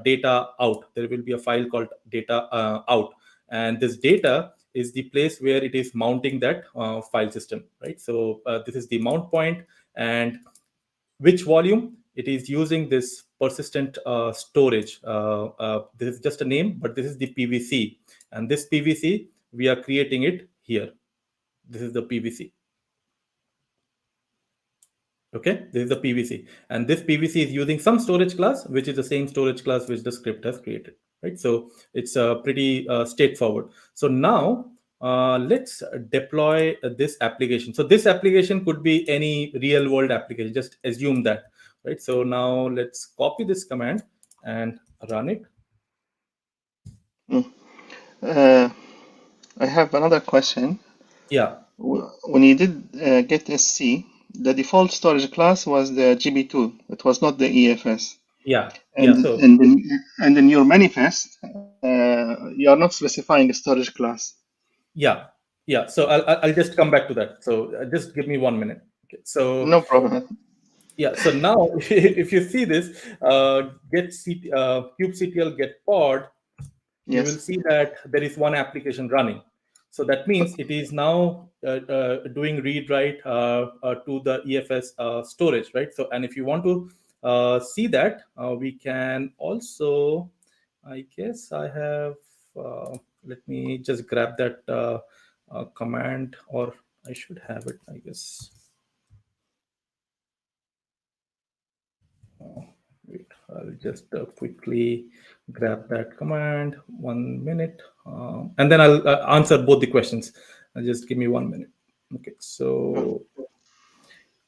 data out. There will be a file called data out, and this data is the place where it is mounting that file system, right? So this is the mount point, and which volume it is using this persistent storage. This is just a name, but this is the PVC, and this PVC we are creating it here. This is the PVC. Okay, this is the PVC, and this PVC is using some storage class, which is the same storage class which the script has created, right? So it's pretty straightforward. So now let's deploy this application. So this application could be any real world application. Just assume that, right? So now let's copy this command and run it. I have another question. Yeah. When you did get SC, the default storage class was the GB2. It was not the EFS. Yeah. And Yeah. So and in your manifest, you are not specifying a storage class. yeah. Yeah. So I'll just come back to that. So just give me 1 minute. Okay. So No problem. yeah. So now if you see this kubectl get pod, you will Yes. see that there is one application running. So that means it is now doing read write to the EFS storage, right? So, and if you want to see that, we can also, I guess I have, let me just grab that command, or I should have it, I guess. Wait, I'll just quickly grab that command. 1 minute, and then I'll answer both the questions. Just give me 1 minute. Okay, so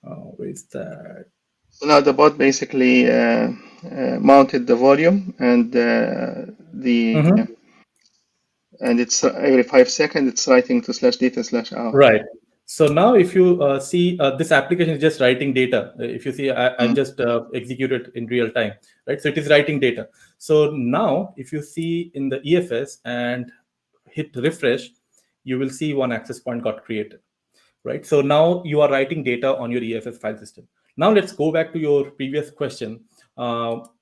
where is that? So now the bot basically mounted the volume and and it's every 5 seconds it's writing to /data/out. Right. So now if you see this application is just writing data. If you see, I've just executed in real time, right? So it is writing data. So now if you see in the EFS and hit refresh, you will see one access point got created, right? So now you are writing data on your EFS file system. Now let's go back to your previous question.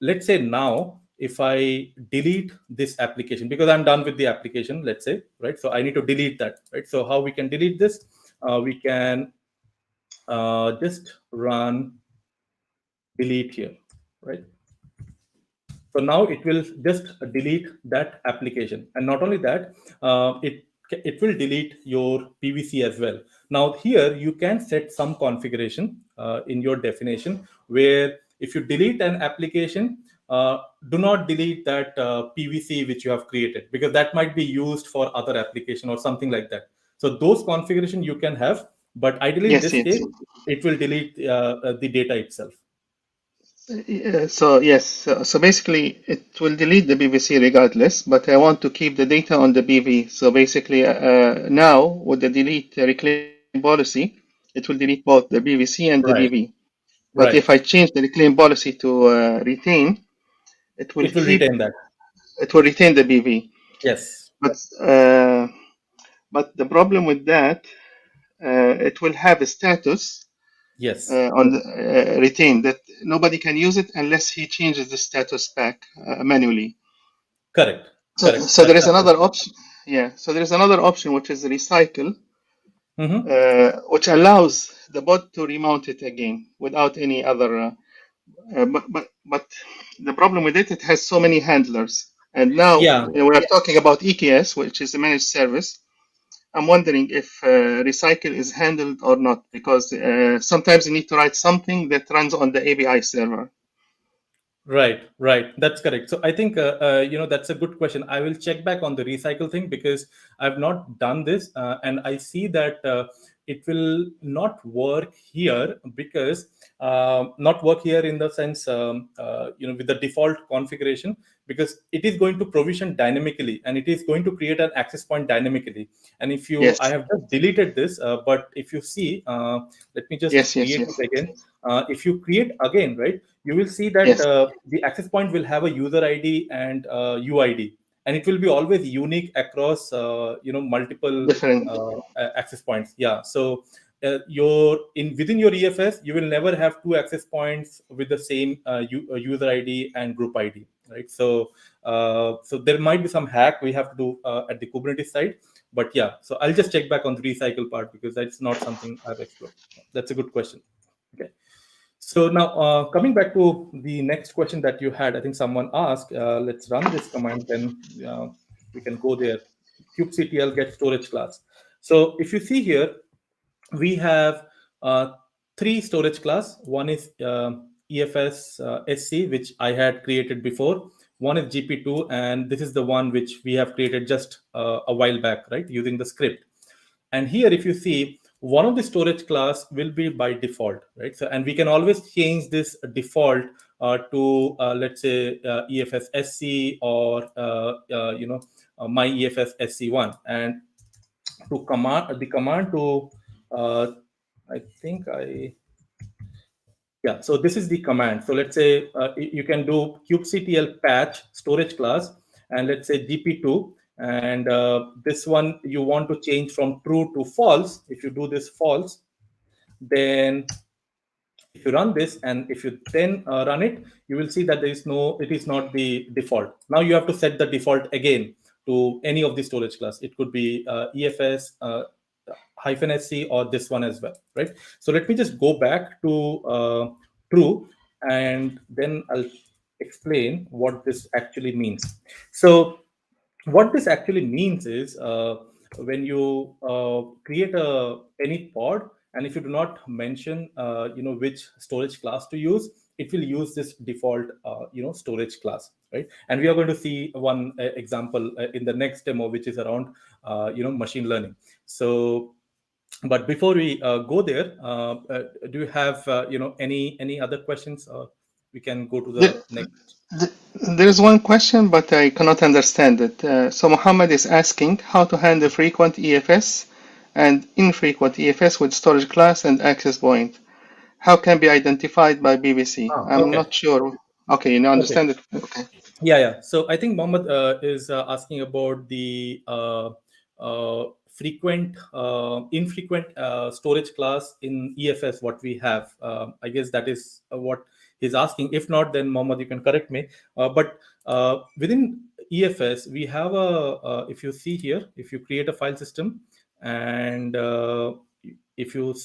Let's say now if I delete this application because I'm done with the application, let's say, right? So I need to delete that, right? So how we can delete this? We can just run delete here, right? So now it will just delete that application, and not only that, it will delete your PVC as well. Now here you can set some configuration in your definition where if you delete an application, do not delete that PVC which you have created, because that might be used for other application or something like that. So those configuration you can have, but ideally in this case, it will delete the data itself. So yes, so basically it will delete the BVC regardless, but I want to keep the data on the BV. So basically now with the delete reclaim policy, it will delete both the BVC and the Right. BV. But Right. if I change the reclaim policy to retain, it will retain that. It will retain the BV. Yes. But the problem with that, it will have a status. Yes. On the retain that nobody can use it unless he changes the status back manually. Correct. So there is another option. Yeah. So there is another option which is recycle, which allows the bot to remount it again without any other. But the problem with it has so many handlers, and now we are talking about EKS, which is a managed service. I'm wondering if recycle is handled or not, because sometimes you need to write something that runs on the API server. Right. That's correct. So I think that's a good question. I will check back on the recycle thing because I've not done this, and I see that it will not work here because not work here in the sense with the default configuration, because it is going to provision dynamically and it is going to create an access point dynamically. And if you, I have just deleted this, but if you see, let me just create it again. If you create again, right, you will see that the access point will have a user ID and UID, and it will be always unique across multiple access points. Yeah. So within your EFS, you will never have two access points with the same user ID and group ID, right? So so there might be some hack we have to do at the Kubernetes side, but yeah. So I'll just check back on the recycle part because that's not something I've explored. That's a good question. Okay. So now coming back to the next question that you had, I think someone asked, let's run this command, then we can go there. kubectl get storage class. So if you see here, we have three storage class. One is EFS SC, which I had created before. One is GP2, and this is the one which we have created just a while back, right, using the script. And here, if you see, one of the storage class will be by default, right? So, and we can always change this default to let's say EFS SC or my EFS SC1, and to command the command to I think yeah, so this is the command. So let's say you can do kubectl patch storage class, and let's say gp2, and this one you want to change from true to false. If you do this false, then if you run this and if you then run it, you will see that it is not the default. Now you have to set the default again to any of the storage class. It could be EFS hyphen SC or this one as well, right? So let me just go back to true, and then I'll explain what this actually means. So what this actually means is when you create any pod, and if you do not mention which storage class to use, it will use this default storage class, right? And we are going to see one example in the next demo, which is around machine learning. So but before we go there, do you have any other questions? We can go to the next. There is one question, but I cannot understand it. So Muhammad is asking how to handle frequent EFS and infrequent EFS with storage class and access point. How can be identified by BBC? I'm Okay. not sure. Okay, you Okay. understand it? Okay. Yeah. So I think Mohammed is asking about the frequent, infrequent storage class in EFS, what we have. I guess that is what he's asking. If not, then Mohammed, you can correct me. But within EFS, we have if you see here, if you create a file system, and if you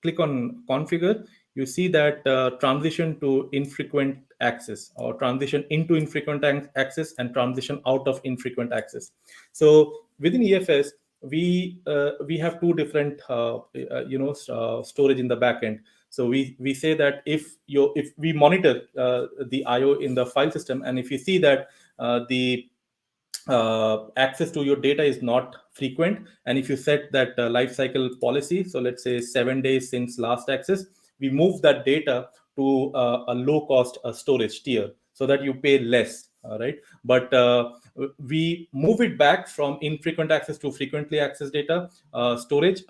click on configure, you see that transition to infrequent access, or transition into infrequent access, and transition out of infrequent access. So within EFS, we have two different storage in the backend. So we say that if we monitor the IO in the file system, and if you see that the access to your data is not frequent, and if you set that lifecycle policy, so let's say 7 days since last access, we move that data to a low cost storage tier, so that you pay less, right? But we move it back from infrequent access to frequently accessed data storage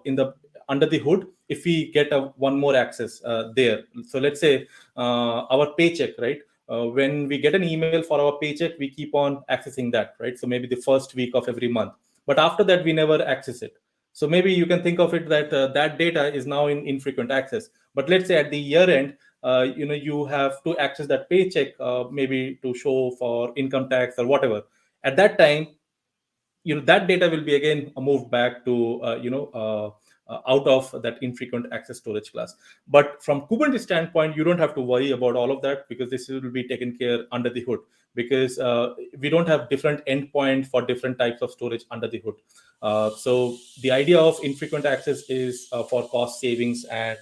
in the under the hood, if we get one more access there. So let's say our paycheck, right? When we get an email for our paycheck, we keep on accessing that, right? So maybe the first week of every month, but after that we never access it. So maybe you can think of it that that data is now in infrequent access. But let's say at the year end, you have to access that paycheck, maybe to show for income tax or whatever. At that time, that data will be again moved back to out of that infrequent access storage class. But from Kubernetes standpoint, you don't have to worry about all of that, because this will be taken care under the hood, because we don't have different endpoints for different types of storage under the hood. So the idea of infrequent access is for cost savings, and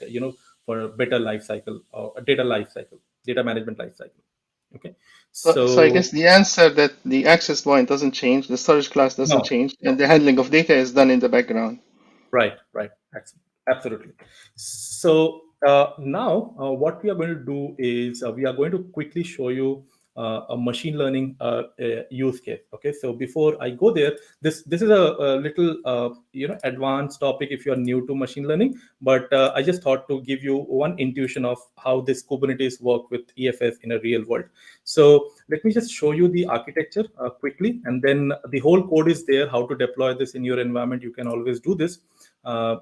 for better life cycle, or data management life cycle. Okay. So I So guess the answer that the access point doesn't change, the storage class doesn't no. change, and the handling of data is done in the background. Right. Absolutely. So now what we are going to do is we are going to quickly show you a machine learning use case. Okay. So before I go there, this is a little advanced topic if you are new to machine learning, but I just thought to give you one intuition of how this Kubernetes work with EFS in a real world. So let me just show you the architecture quickly, and then the whole code is there. How to deploy this in your environment, you can always do this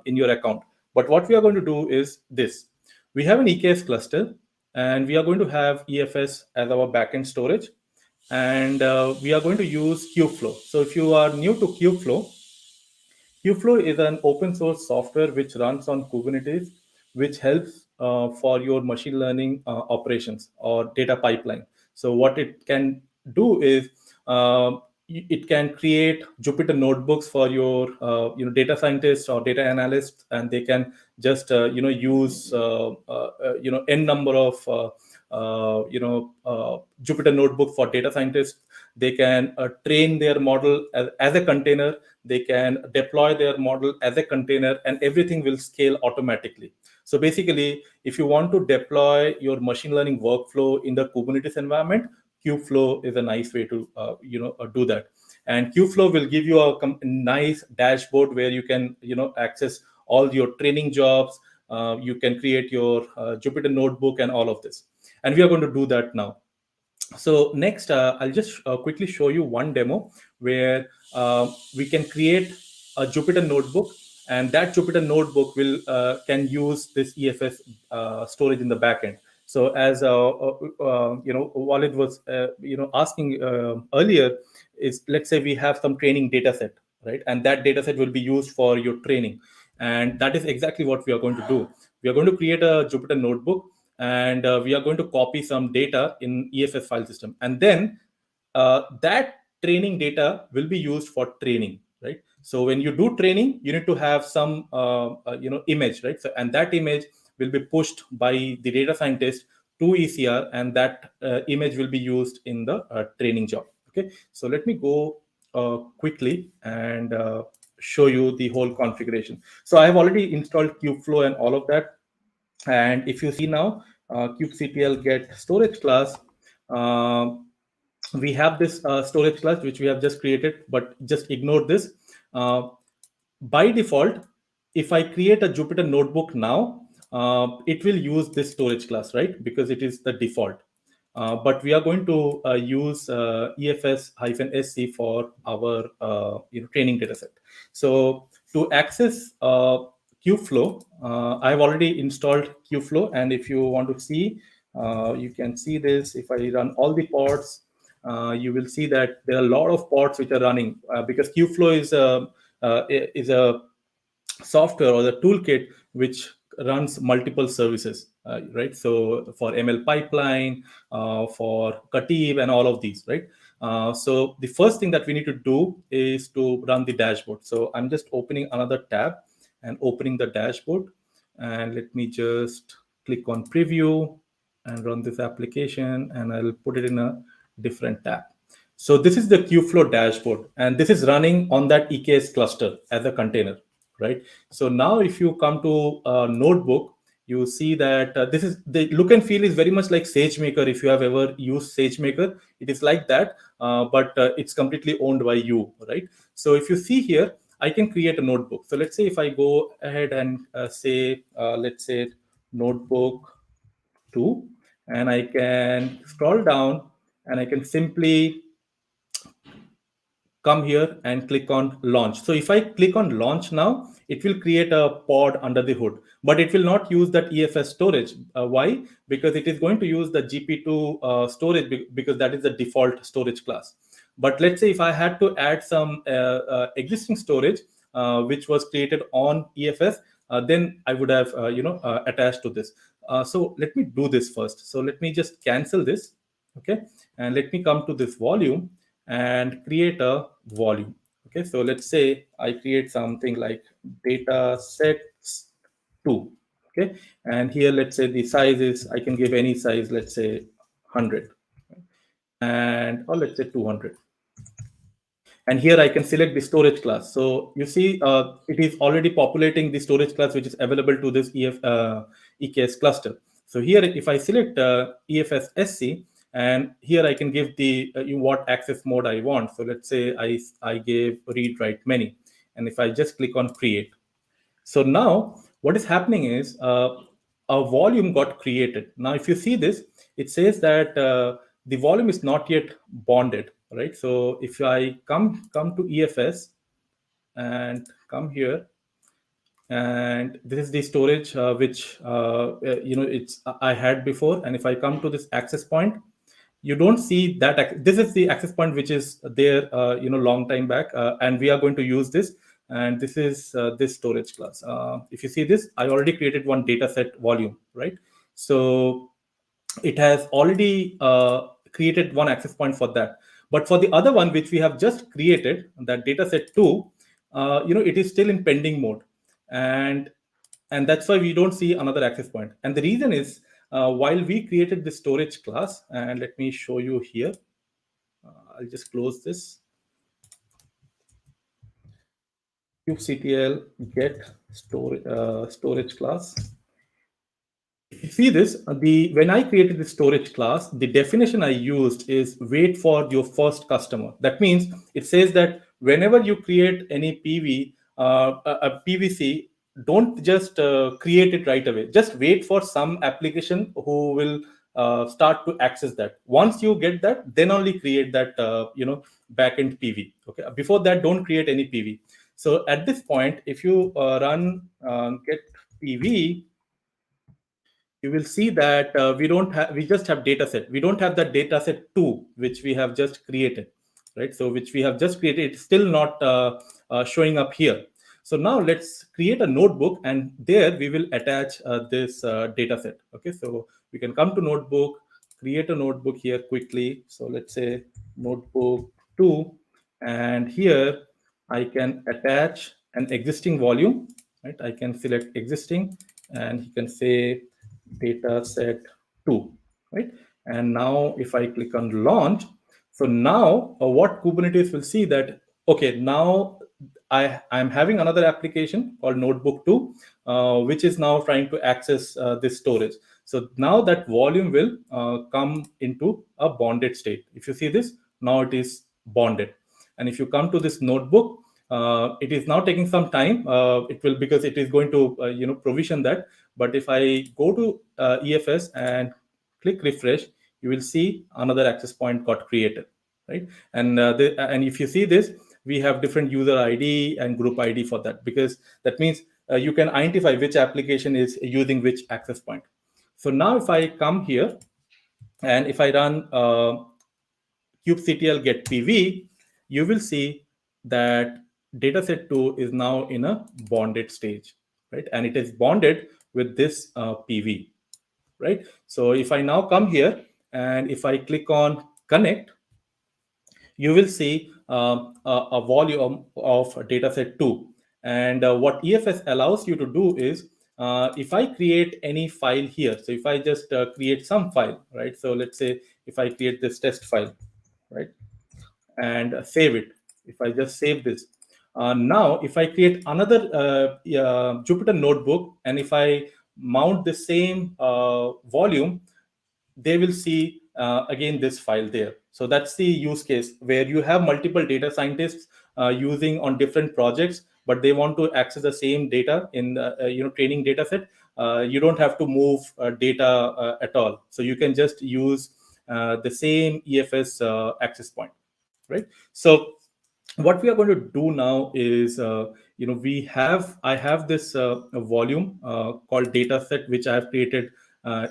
in your account. But what we are going to do is this. We have an EKS cluster, and we are going to have EFS as our backend storage, and we are going to use Kubeflow. So if you are new to Kubeflow, Kubeflow is an open source software which runs on Kubernetes, which helps for your machine learning operations or data pipeline. So what it can do is it can create Jupyter notebooks for your data scientists or data analysts, and they can just use n number of Jupyter notebook for data scientists. They can train their model as a container. They can deploy their model as a container, and everything will scale automatically. So basically, if you want to deploy your machine learning workflow in the Kubernetes environment, Kubeflow is a nice way to do that. And Kubeflow will give you a nice dashboard where you can access all your training jobs. You can create your Jupyter notebook and all of this. And we are going to do that now. So next, I'll just quickly show you one demo where we can create a Jupyter notebook, and that Jupyter notebook will can use this EFS storage in the backend. So as Walid was asking earlier, is let's say we have some training data set, right? And that data set will be used for your training. And that is exactly what we are going to do. We are going to create a Jupyter notebook, and we are going to copy some data in EFS file system. And then that training data will be used for training, right? So when you do training, you need to have some image, right? So, and that image will be pushed by the data scientist to ECR, and that image will be used in the training job. Okay, so let me go quickly and show you the whole configuration. So I have already installed Kubeflow and all of that. And if you see now, kubectl get storage class, we have this storage class which we have just created, but just ignore this. By default, if I create a Jupyter notebook now, it will use this storage class, right? Because it is the default. But we are going to use EFS-SC for our training dataset. So to access Kubeflow, I've already installed Kubeflow, and if you want to see, you can see this. If I run all the pods, you will see that there are a lot of pods which are running because Kubeflow is a software or the toolkit which runs multiple services, right? So for ML pipeline, for Katib and all of these, right? So the first thing that we need to do is to run the dashboard. So I'm just opening another tab and opening the dashboard. And let me just click on preview and run this application, and I'll put it in a different tab. So this is the Kubeflow dashboard, and this is running on that EKS cluster as a container, right? So now if you come to a notebook, you see that this is the look and feel is very much like SageMaker. If you have ever used SageMaker, it is like that, but it's completely owned by you, right? So if you see here, I can create a notebook. So let's say if I go ahead and say, let's say notebook 2, and I can scroll down and I can simply come here and click on launch. So if I click on launch now, it will create a pod under the hood, but it will not use that EFS storage. Why? Because it is going to use the GP2 storage because that is the default storage class. But let's say if I had to add some existing storage which was created on EFS, then I would have attached to this. So let me do this first. So let me just cancel this, okay, and let me come to this volume and create a volume. Okay, so let's say I create something like data sets 2. Okay, and here let's say the size is, I can give any size, let's say 100, and or let's say 200. And here I can select the storage class. So you see, it is already populating the storage class which is available to this EKS cluster. So here, if I select EFS-SC, and here I can give the what access mode I want. So let's say I gave ReadWriteMany, and if I just click on create. So now what is happening is a volume got created. Now, if you see this, it says that the volume is not yet bonded, right? So if I come to EFS and come here, and this is the storage which it's I had before. And if I come to this access point, you don't see that. This is the access point which is there long time back, and we are going to use this. And this is this storage class. If you see this, I already created one data set volume, right? So it has already created one access point for that. But for the other one, which we have just created, that dataset 2, it is still in pending mode. And that's why we don't see another access point. And the reason is, while we created the storage class, and let me show you here. I'll just close this. kubectl get storage class. If you see this, when I created the storage class, the definition I used is wait for your first customer. That means it says that whenever you create any a PVC, don't just create it right away. Just wait for some application who will start to access that. Once you get that, then only create that backend PV. Okay. Before that, don't create any PV. So at this point, if you run get PV, you will see that we just have data set. We don't have that data set 2, which we have just created, right? So which we have just created, it's still not showing up here. So now let's create a notebook, and there we will attach this data set. Okay, so we can come to notebook, create a notebook here quickly. So let's say notebook 2, and here I can attach an existing volume, right? I can select existing, and you can say data set 2, right? And now if I click on launch, so now what Kubernetes will see that, okay, now I'm having another application called notebook 2, which is now trying to access this storage. So now that volume will come into a bonded state. If you see this, now it is bonded. And if you come to this notebook, it is now taking some time. It will, because it is going to provision that. But if I go to EFS and click refresh, you will see another access point got created, right? And if you see this, we have different user ID and group ID for that, because that means you can identify which application is using which access point. So now if I come here and if I run kubectl get PV, you will see that dataset 2 is now in a bonded stage, right? And it is bonded with this PV, right? So if I now come here and if I click on connect, you will see a volume of dataset 2. And what EFS allows you to do is, if I create any file here, so if I just create some file, right? So let's say if I create this test file, right, and save it. If I just save this, now if I create another Jupyter notebook, and if I mount the same volume, they will see again this file there. So that's the use case where you have multiple data scientists using on different projects, but they want to access the same data in the training data set. You don't have to move data at all. So you can just use the same EFS access point, right? So what we are going to do now is, I have this volume called dataset, which I have created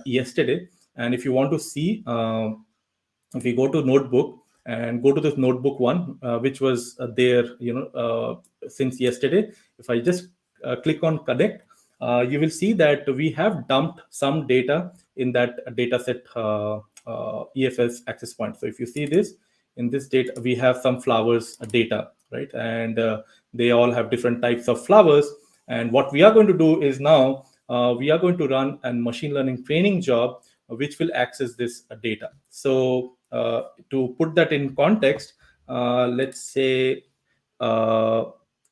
yesterday. And if you want to see, if we go to notebook and go to this notebook 1, which was there, since yesterday, if I just click on connect, you will see that we have dumped some data in that dataset EFS access point. So if you see this, in this data, we have some flowers data, right? And they all have different types of flowers. And what we are going to do is now we are going to run a machine learning training job, which will access this data. So to put that in context, let's say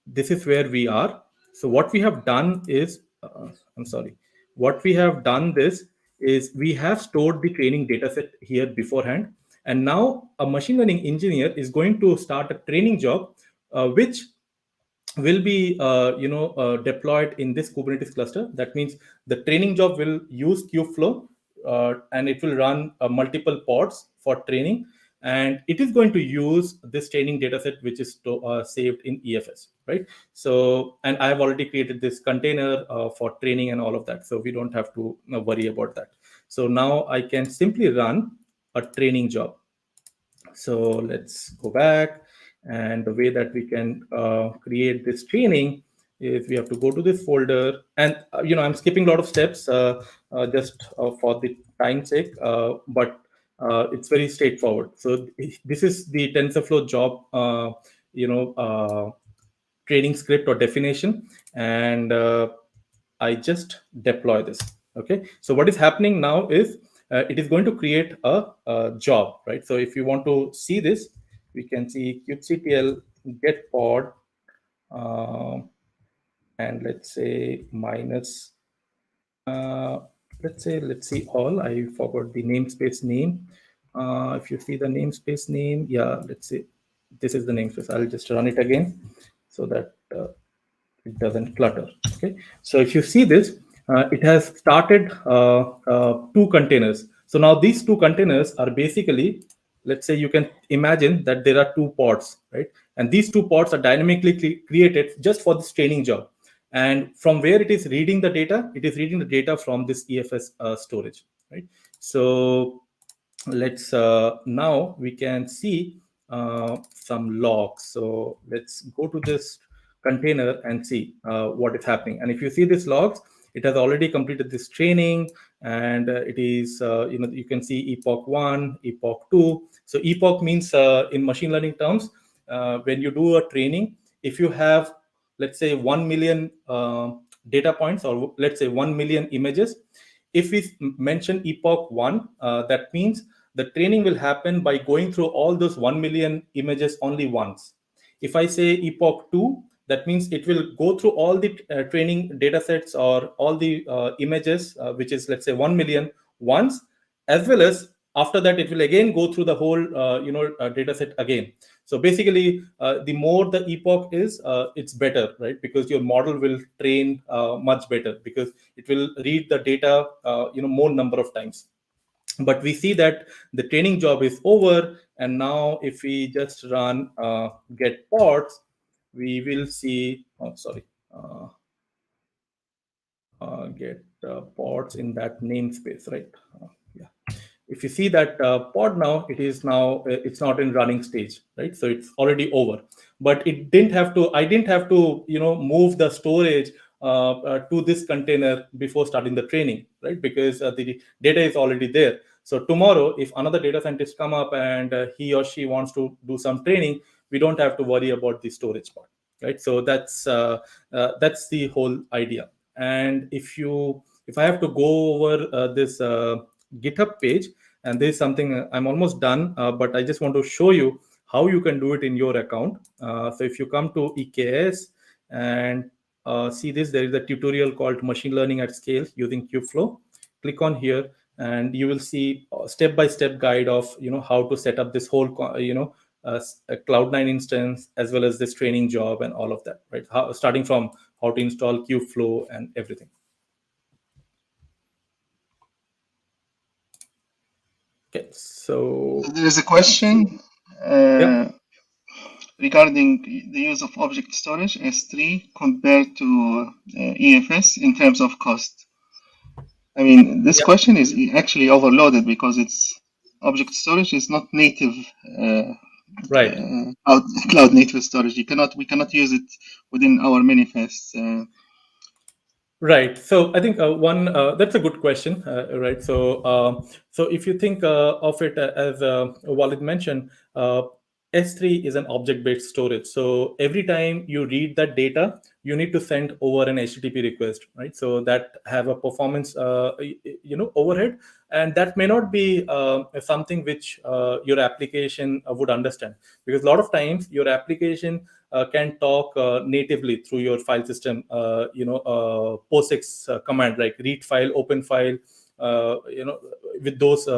this is where we are. So what we have done is, what we have done this is we have stored the training data set here beforehand. And now a machine learning engineer is going to start a training job, which will be deployed in this Kubernetes cluster. That means the training job will use Kubeflow, and it will run multiple pods for training. And it is going to use this training dataset, which is saved in EFS, right? So, and I have already created this container for training and all of that. So we don't have to worry about that. So now I can simply run a training job. So let's go back. And the way that we can create this training is we have to go to this folder. And, I'm skipping a lot of steps just for the time's sake. But It's very straightforward. So this is the TensorFlow job, training script or definition, and I just deploy this. Okay, so what is happening now is it is going to create a job, right? So if you want to see this, we can see kubectl get pod, and let's say minus, let's see all. I forgot the namespace name. If you see the namespace name, yeah, let's say this is the namespace. I'll just run it again so that it doesn't clutter. Okay, so if you see this, it has started 2 containers. So now these 2 containers are basically, let's say you can imagine that there are 2 pods, right? And these 2 pods are dynamically created just for this training job. And from where it is reading the data, it is reading the data from this EFS storage, right? So let's now we can see some logs. So let's go to this container and see what is happening. And if you see these logs, it has already completed this training, and it is you can see epoch 1, epoch 2. So epoch means in machine learning terms, when you do a training, if you have, let's say, 1 million data points, or let's say 1 million images, if we mention epoch 1, that means the training will happen by going through all those 1 million images only once. If I say epoch 2, that means it will go through all the training data sets or all the images, which is, let's say, 1 million once, as well as after that it will again go through the whole data set again. So basically, the more the epoch is, it's better, right? Because your model will train much better, because it will read the data more number of times. But we see that the training job is over, and now if we just run get pods, we will see, get pods in that namespace, right? Yeah. If you see that pod now, it's not in running stage, right? So it's already over. But I didn't have to move the storage to this container before starting the training, right? Because the data is already there. So tomorrow, if another data scientist come up and he or she wants to do some training, we don't have to worry about the storage part, right? So that's the whole idea. And if I have to go over this GitHub page, and there's something, I'm almost done, but I just want to show you how you can do it in your account. So if you come to EKS and see this, there is a tutorial called Machine Learning at Scale using Kubeflow. Click on here, and you will see a step-by-step guide of how to set up this whole a Cloud9 instance, as well as this training job and all of that, right? Starting from how to install Kubeflow and everything. Okay, so there is a question regarding the use of object storage S3 compared to EFS in terms of cost. I mean, this question is actually overloaded because object storage is not native, right? Cloud native storage. We cannot use it within our manifests. Right. So I think that's a good question, right? So if you think of it as Walid mentioned, S3 is an object-based storage. So every time you read that data, you need to send over an HTTP request, right? So that have a performance, overhead, and that may not be something which your application would understand, because a lot of times your application can talk natively through your file system, POSIX command, like read file, open file, with those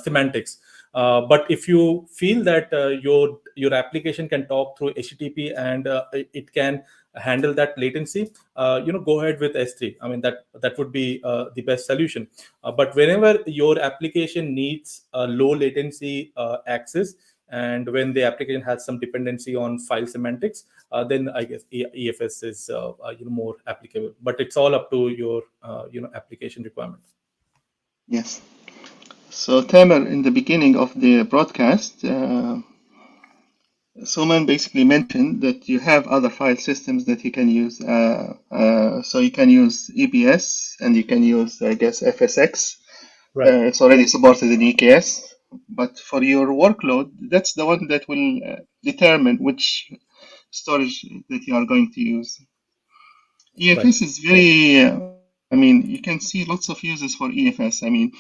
semantics. But if you feel that your application can talk through HTTP and it can handle that latency, go ahead with S3. I mean, that would be the best solution. But whenever your application needs low latency access, and when the application has some dependency on file semantics, then I guess EFS is more applicable. But it's all up to your application requirement. Yes. So Tamer, in the beginning of the broadcast, Suman basically mentioned that you have other file systems that you can use. So you can use EBS, and you can use, I guess, FSX. Right. It's already supported in EKS, but for your workload, that's the one that will determine which storage that you are going to use. EFS is very, I mean, you can see lots of uses for EFS. I mean,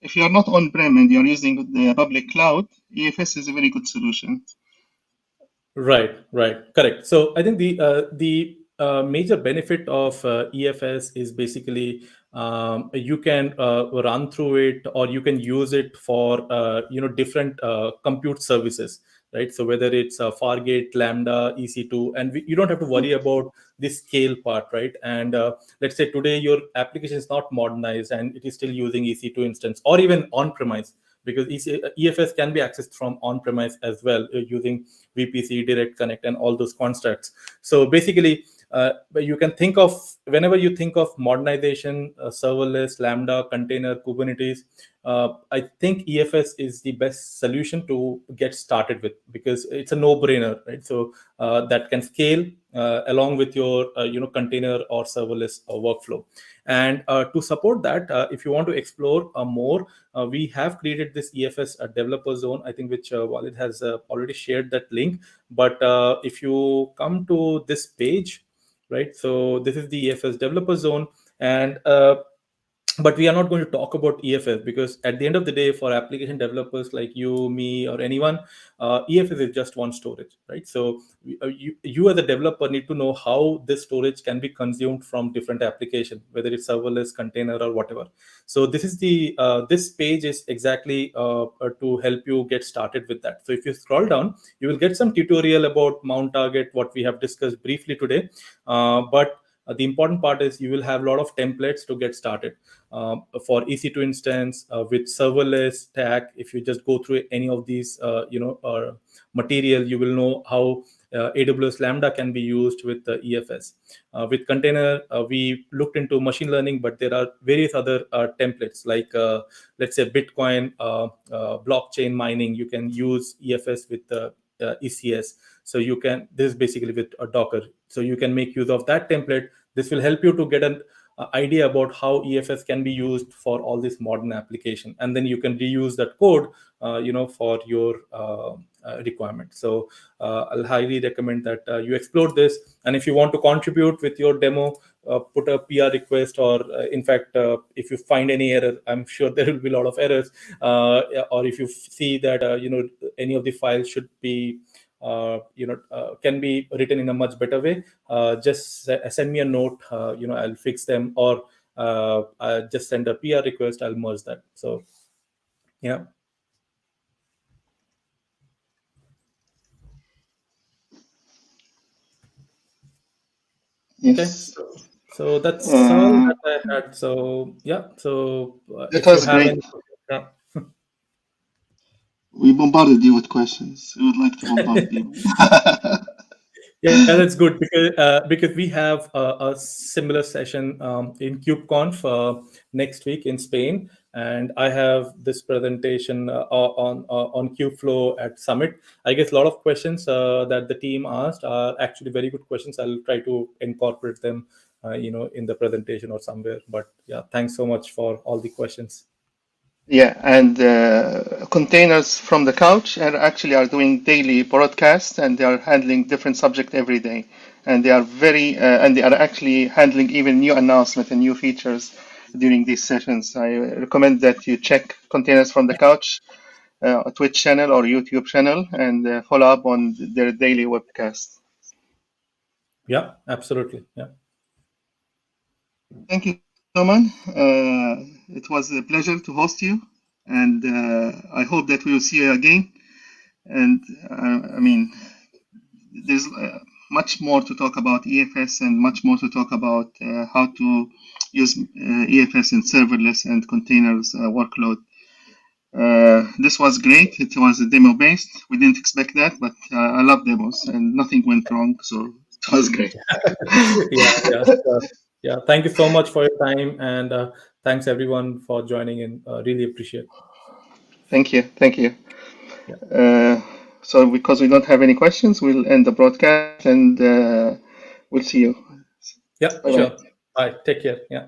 if you are not on-prem and you're using the public cloud, EFS is a very good solution. Right, correct. So I think the major benefit of EFS is basically you can run through it, or you can use it for different compute services, right? So whether it's Fargate, Lambda, EC2, and you don't have to worry about the scale part, right? And let's say today your application is not modernized and it is still using EC2 instance, or even on-premise, because EFS can be accessed from on-premise as well using VPC, Direct Connect, and all those constructs. So basically, you can think of, whenever you think of modernization, serverless, Lambda, container, Kubernetes, I think EFS is the best solution to get started with, because it's a no-brainer, right? So that can scale along with your container or serverless workflow. And to support that, if you want to explore more, we have created this EFS Developer Zone, I think, which Walid has already shared that link. But if you come to this page, right, so this is the EFS Developer Zone. And but we are not going to talk about EFS, because at the end of the day, for application developers like you, me, or anyone, EFS is just one storage, right? So you as a developer need to know how this storage can be consumed from different applications, whether it's serverless, container, or whatever. So this is the this page is exactly to help you get started with that. So if you scroll down, you will get some tutorial about mount target, what we have discussed briefly today. But the important part is you will have a lot of templates to get started. For EC2 instance, with serverless stack, if you just go through any of these material, you will know how AWS Lambda can be used with the EFS. With container, we looked into machine learning, but there are various other templates, like let's say Bitcoin blockchain mining. You can use EFS with ECS. So you can, this is basically with a Docker. So you can make use of that template. This will help you to get an idea about how EFS can be used for all this modern application, and then you can reuse that code for your requirement. So I'll highly recommend that you explore this. And if you want to contribute with your demo, put a PR request, or in fact, if you find any error, I'm sure there will be a lot of errors, or if you see that any of the files should be can be written in a much better way, just send me a note. I'll fix them, or I'll just send a PR request. I'll merge that. So yeah. Yes. Okay. So that's all that I had. So yeah. So That if you was have great. any, yeah. We bombarded you with questions. We would like to bombard you. Yeah, that's good, because we have a similar session in KubeConf next week in Spain, and I have this presentation on Kubeflow at Summit. I guess a lot of questions that the team asked are actually very good questions. I'll try to incorporate them, in the presentation or somewhere. But yeah, thanks so much for all the questions. Yeah, and containers from the couch are doing daily broadcasts, and they are handling different subject every day, and they are and they are actually handling even new announcements and new features during these sessions. I recommend that you check containers from the couch, Twitch channel or YouTube channel, and follow up on their daily webcast. Yeah, absolutely. Yeah. Thank you, Soman. It was a pleasure to host you, and I hope that we will see you again. And I mean, there's much more to talk about EFS, and much more to talk about how to use EFS in serverless and containers workload. This was great. It was a demo based. We didn't expect that, but I love demos, and nothing went wrong, so it was great. Yeah. Thank you so much for your time, and thanks everyone for joining in. Really appreciate. Thank you. Thank you. Yeah. So because we don't have any questions, we'll end the broadcast, and we'll see you. Yeah, Bye-bye. sure. Bye. Take care. Yeah.